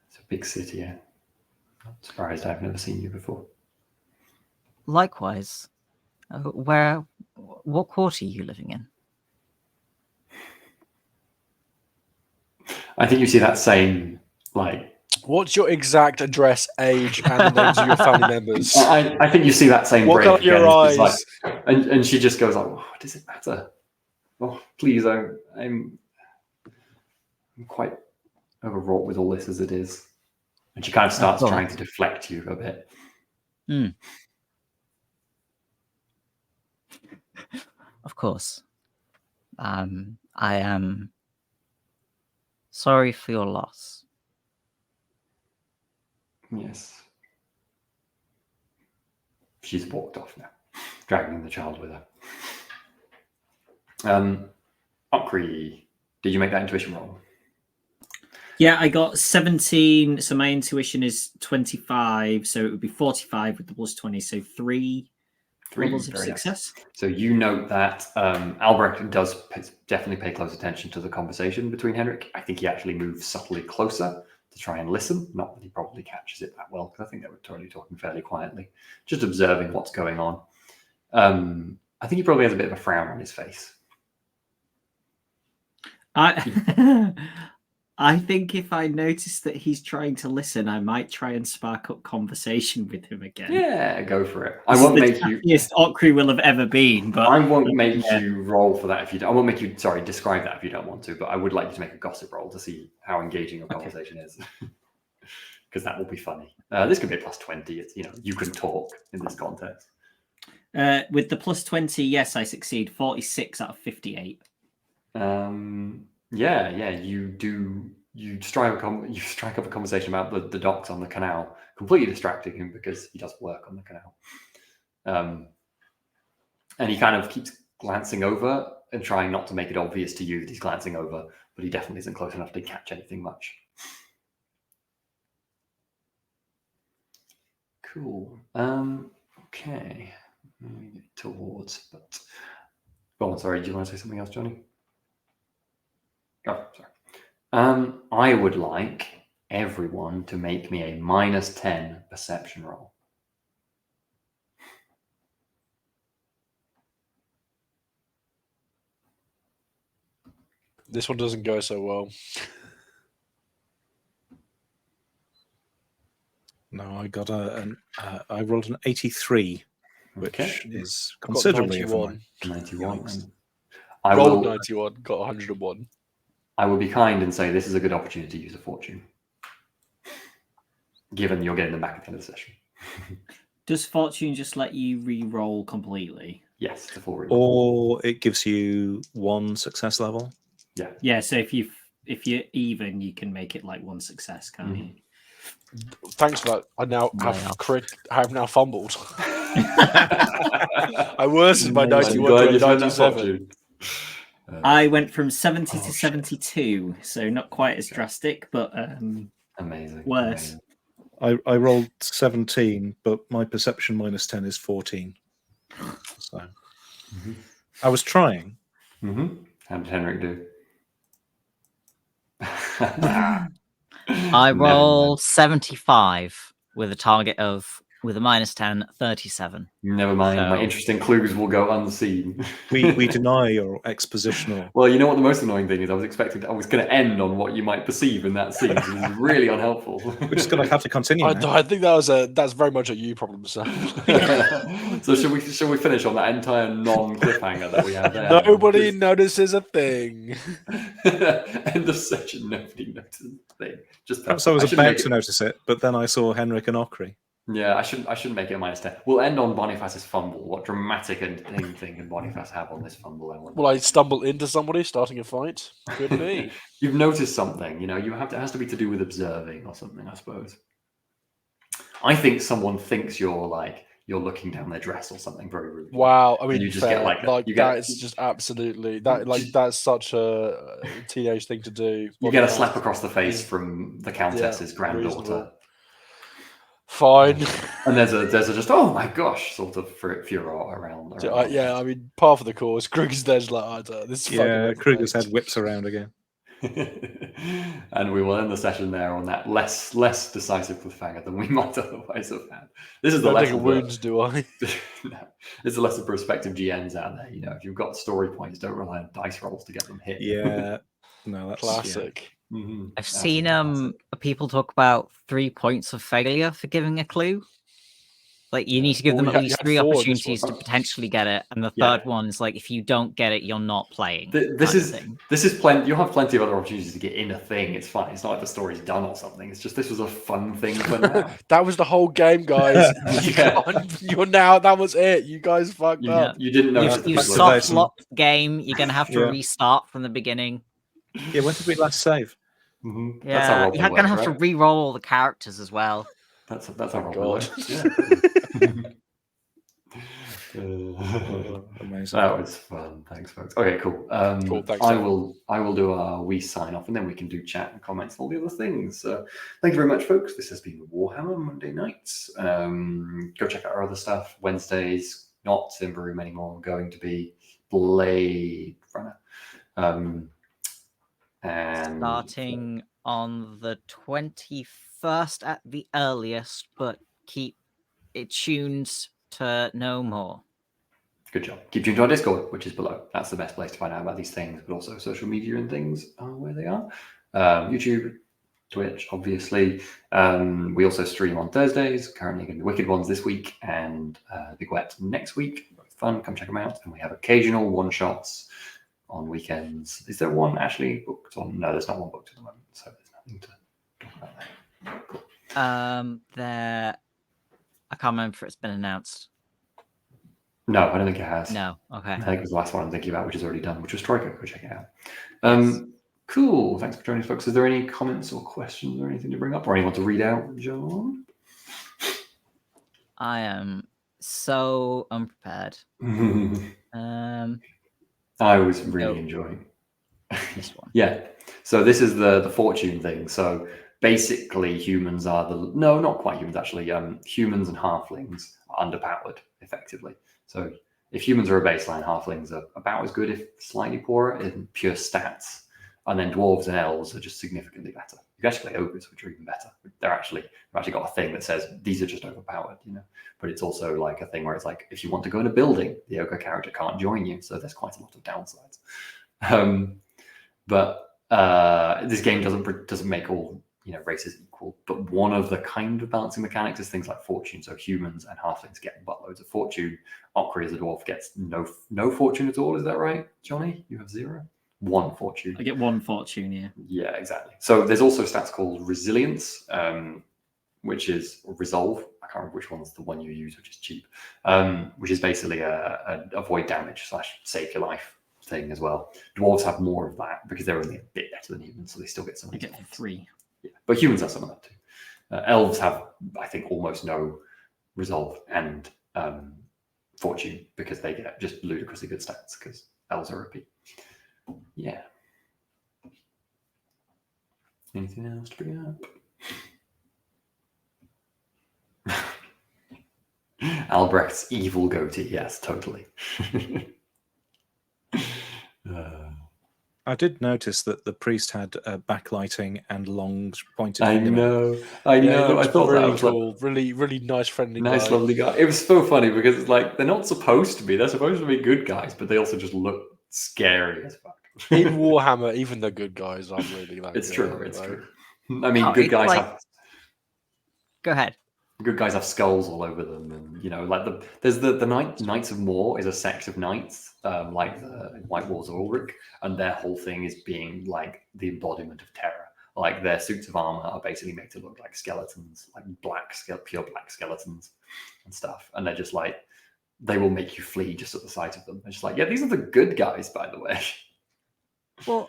It's a big city. I'm not surprised I've never seen you before. Likewise. What quarter are you living in? I think you see that same, What's your exact address, age, and the names of your family members? I think you see that same What break got your again. eyes? And she just goes what does it matter? Oh, please, I'm quite overwrought with all this as it is. And she kind of starts trying to deflect you a bit. Of course. I am sorry for your loss. Yes. She's walked off now, dragging the child with her. Okri, did you make that intuition roll? Yeah, I got 17. So my intuition is 25. So it would be 45 with the plus 20. So three levels of success. Nice. So you note that Albrecht does definitely pay close attention to the conversation between Henrik. I think he actually moves subtly closer to try and listen. Not that he probably catches it that well, because I think they were totally talking fairly quietly, just observing what's going on. I think he probably has a bit of a frown on his face. I I think if I notice that he's trying to listen, I might try and spark up conversation with him again. Yeah, go for it. This I won't is make the you. chattiest Okri will have ever been, but I won't make yeah. you roll for that if you don't. I won't make you, describe that if you don't want to, but I would like you to make a gossip roll to see how engaging your conversation is. Because that will be funny. This could be a +20. It's, you can talk in this context. With the +20, yes, I succeed. 46 out of 58. Yeah, you do. You strike up a conversation about the docks on the canal, completely distracting him because he does work on the canal. And he kind of keeps glancing over and trying not to make it obvious to you that he's glancing over, but he definitely isn't close enough to catch anything much. Cool. Okay. Towards, but go on. Sorry, do you want to say something else, Jonny? Oh, sorry. I would like everyone to make me a -10 perception roll. This one doesn't go so well. No, I got I rolled an 83, which is I've got considerably 91. 91. I rolled 91, got 101. I will be kind and say this is a good opportunity to use a fortune, given you're getting them back at the end of the session. Does fortune just let you re-roll completely? Yes, it's a full reroll. Or it gives you 1 success level. Yeah, so if you're even, you can make it like 1 success, can't you? Thanks for that. I now have now fumbled. I worsened by 91 to 97. I went from 70 to 72, so not quite as drastic, but amazing. Worse. Amazing. I rolled 17, but my perception -10 is 14. So I was trying. How did Henrik do? I roll 75 with a target of with a -10, 37. Never mind. So- My interesting clues will go unseen. We deny your expositional. Well, you know what the most annoying thing is? I was going to end on what you might perceive in that scene. So this is really unhelpful. We're just going to have to continue. I think that's very much a you problem, sir. So should we finish on that entire non-cliffhanger that we have there? Nobody notices a thing. End of session. Nobody notices a thing. Just Perhaps I was about to notice it, but then I saw Henrik and Okri. Yeah, I shouldn't make it a -10. We'll end on Boniface's fumble. What dramatic thing can Boniface have on this fumble? Will I stumble into somebody starting a fight? Could be. You've noticed something, it has to be to do with observing or something, I suppose. I think someone thinks you're looking down their dress or something very rude. Wow, I mean, you just get that's just absolutely that's such a teenage thing to do. You get a slap across the face from the Countess's granddaughter. Reasonable. Fine. And there's a just oh my gosh sort of furor around. Yeah, I mean, par for the course. Kruger's there's this. Yeah, Kruger's head whips around again. And we will end the session there on that less decisive cliffhanger than we might otherwise have had. This is the lesson. Wounds, do I? No, it's a lesson for prospective GMs out there. If you've got story points, don't rely on dice rolls to get them hit. Yeah, no, that's classic. Yeah. Mm-hmm. I've seen people talk about 3 points of failure for giving a clue. Like you need to give them at least 3 opportunities to potentially get it, and the third one is like if you don't get it, you're not playing. This is plenty. You'll have plenty of other opportunities to get in a thing. It's fine. It's not like the story's done or something. It's just this was a fun thing for now. That was the whole game, guys. You're now. That was it. You guys fucked up. You didn't know. You soft locked the game. You're gonna have to restart from the beginning. Yeah, when did we last save? Mm-hmm. Yeah, you're gonna have to re-roll all the characters as well. That's how God. Yeah. Amazing. That was fun. Thanks, folks. Okay, cool. Cool. Thanks. I will do our wee sign off, and then we can do chat and comments and all the other things. So, thank you very much, folks. This has been Warhammer Monday nights. Go check out our other stuff. Wednesdays, not Timber Room anymore. Going to be Blade Runner. And starting on the 21st at the earliest, but keep it tuned to know more. Good job. Keep tuned to our Discord, which is below. That's the best place to find out about these things, but also social media and things are where they are. YouTube, Twitch, obviously. We also stream on Thursdays. Currently going to be Wicked Ones this week and Big Wet next week. Both fun. Come check them out. And we have occasional one-shots on weekends. Is there one actually booked on? No, there's not one booked at the moment, so there's nothing to talk about there. Cool. I can't remember if it's been announced. No, I don't think it has. No, okay. I think it was the last one I'm thinking about, which is already done, which was Troika. Go check it out. Cool. Thanks for joining us, folks. Is there any comments or questions or anything to bring up, or anyone to read out, John? I am so unprepared. I was really enjoying this one. Yeah. So this is the fortune thing. So basically, humans are no, not quite humans actually. Humans and halflings are underpowered effectively. So if humans are a baseline, halflings are about as good, if slightly poorer, in pure stats. And then dwarves and elves are just significantly better. You can actually play ogres, which are even better. They've actually got a thing that says these are just overpowered, But it's also like a thing where it's like, if you want to go in a building, the ogre character can't join you. So there's quite a lot of downsides. But this game doesn't make all races equal. But one of the kind of balancing mechanics is things like fortune. So humans and halflings get buttloads of fortune. Okri as a dwarf gets no fortune at all. Is that right, Johnny? You have 0? 1 fortune. I get 1 fortune, yeah. Yeah, exactly. So there's also stats called resilience, which is resolve. I can't remember which one's the one you use, which is cheap, which is basically a avoid damage / save your life thing as well. Dwarves have more of that because they're only a bit better than humans, so they still get some. They get 3. Yeah, but humans have some of that too. Elves have, I think, almost no resolve and fortune because they get just ludicrously good stats because elves are OP. Yeah. Anything else to bring up? Albrecht's evil goatee. Yes, totally. I did notice that the priest had backlighting and long pointed. I know. I thought really that was cool. Really nice, friendly nice, guy. lovely guy. It was so funny because it's like they're not supposed to be. They're supposed to be good guys, but they also just look scary as fuck. In Warhammer, even the good guys aren't really like. It's true. It's true. I mean, good it's guys like- have. Go ahead. Good guys have skulls all over them, and like there's the Knights of Moor is a sect of knights, like the White Walls of Ulrich, and their whole thing is being like the embodiment of terror. Like their suits of armor are basically made to look like skeletons, like pure black skeletons and stuff, and they're just like they will make you flee just at the sight of them. It's just like, yeah, these are the good guys, by the way. Well,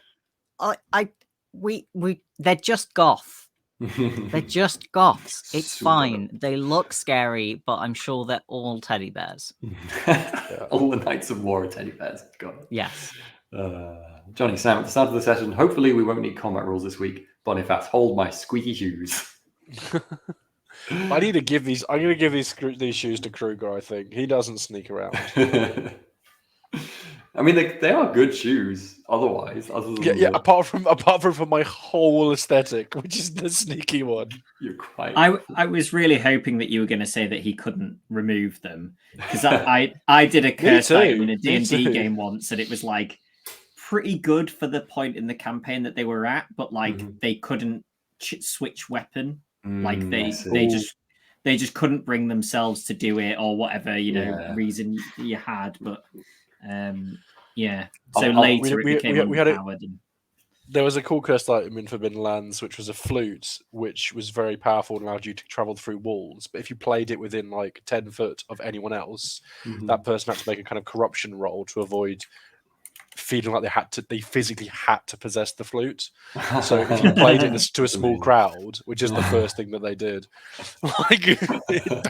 they're just goth. They're just goths. It's Super. fine. They look scary, but I'm sure they're all teddy bears. All the Knights of War are teddy bears. God. Yes. Johnny, Sam, at the start of the session, hopefully we won't need combat rules this week. Boniface, hold my squeaky shoes. I need to give these. I'm going to give these shoes to Kruger. I think he doesn't sneak around. I mean, they are good shoes. Otherwise, other than Yeah. Apart from for my whole aesthetic, which is the sneaky one. You're quite. I was really hoping that you were going to say that he couldn't remove them because I did a curse item in a D&D game once, and it was like pretty good for the point in the campaign that they were at, but like they couldn't switch weapon. Like they just couldn't bring themselves to do it or whatever reason you had, but. So later it became overpowered. There was a cool cursed item in Forbidden Lands, which was a flute, which was very powerful and allowed you to travel through walls. But if you played it within like 10 foot of anyone else, that person had to make a kind of corruption roll to avoid feeling like they physically had to possess the flute. So if you played it to a small crowd, which is the first thing that they did, like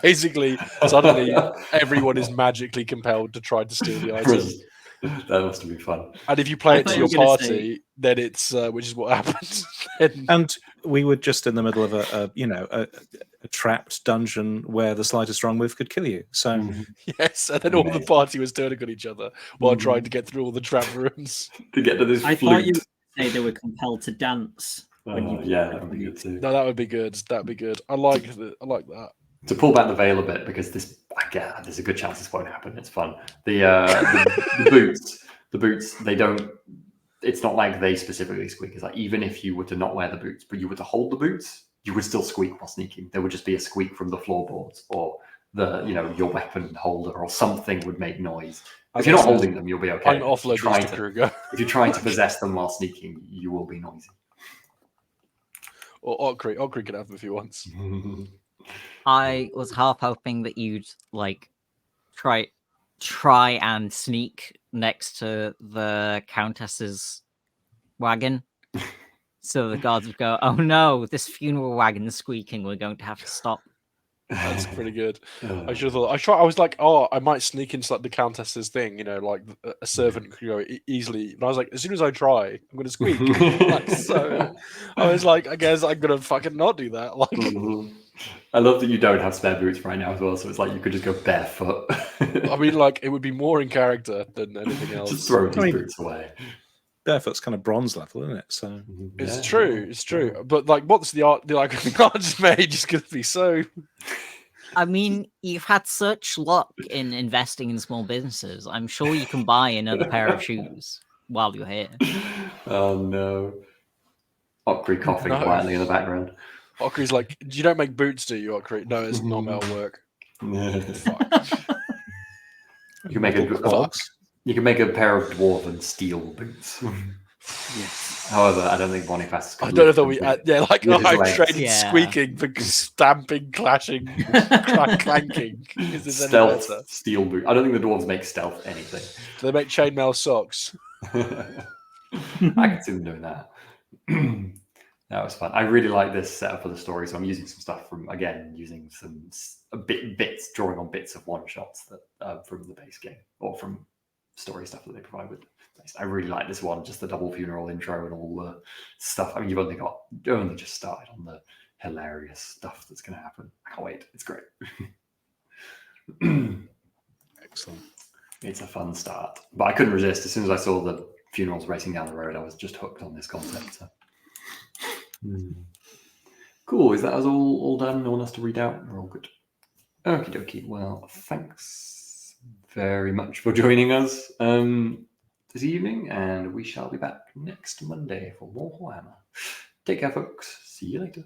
basically suddenly everyone is magically compelled to try to steal the item. That must have been fun. And if you play it to your party, then it's which is what happens. And we were just in the middle of a trapped dungeon where the slightest wrong move could kill you. So yes, and then all the party was turning on each other while trying to get through all the trap rooms to get to this. I thought you would say they were compelled to dance. Yeah, that would be good too. No, that would be good. That'd be good. I like that. To pull back the veil a bit, because there's a good chance this won't happen. It's fun. The boots, they don't it's not like they specifically squeak. It's like even if you were to not wear the boots, but you were to hold the boots, you would still squeak while sneaking. There would just be a squeak from the floorboards or your weapon holder or something would make noise. If you're not holding them, you'll be okay. I'm going to offload these to Kruger. If you're trying to possess them while sneaking, you will be noisy. Or Okri can have them if he wants. I was half hoping that you'd like try and sneak next to the Countess's wagon. So the guards would go, "Oh no, this funeral wagon's squeaking. We're going to have to stop." That's pretty good. I should have thought. I was like, oh, I might sneak into like the Countess's thing, like a servant could go easily. And I was like, as soon as I try, I'm going to squeak. So I was like, I guess I'm going to fucking not do that. Like, I love that you don't have spare boots right now as well. So it's like you could just go barefoot. I mean, like it would be more in character than anything else. Just throw these boots away. Barefoot's kind of bronze level, isn't it? So it's true. It's true. But like, what's the art? The art just made is going to be so. I mean, you've had such luck in investing in small businesses. I'm sure you can buy another pair of shoes while you're here. Oh no! Okri coughing quietly in the background. Okri's like, you don't make boots, do you, Okri? No, it's not metal work. Fuck. You can make a good dogs. You can make a pair of dwarven steel boots. Yes. However, I don't think Boniface. I don't know that we. I'm trading Yeah. squeaking for stamping, clashing, clanking. Is this any stealth better? steel boot. I don't think the dwarves make stealth anything. Do they make chainmail socks? I can see them doing that. That was fun. I really like this setup for the story, so I'm using some stuff from using some bits, drawing on bits of one shots that from the base game or from story stuff that they provide with. I really like this one, just the double funeral intro and all the stuff. I mean, you've only just started on the hilarious stuff that's going to happen. I can't wait. It's great. Excellent. It's a fun start, but I couldn't resist. As soon as I saw the funerals racing down the road, I was just hooked on this concept. So. Cool. Is that us all done? No one has to read out. We're all good. Okie dokie. Well, thanks very much for joining us this evening, and we shall be back next Monday for more Warhammer. Take care, folks. See you later.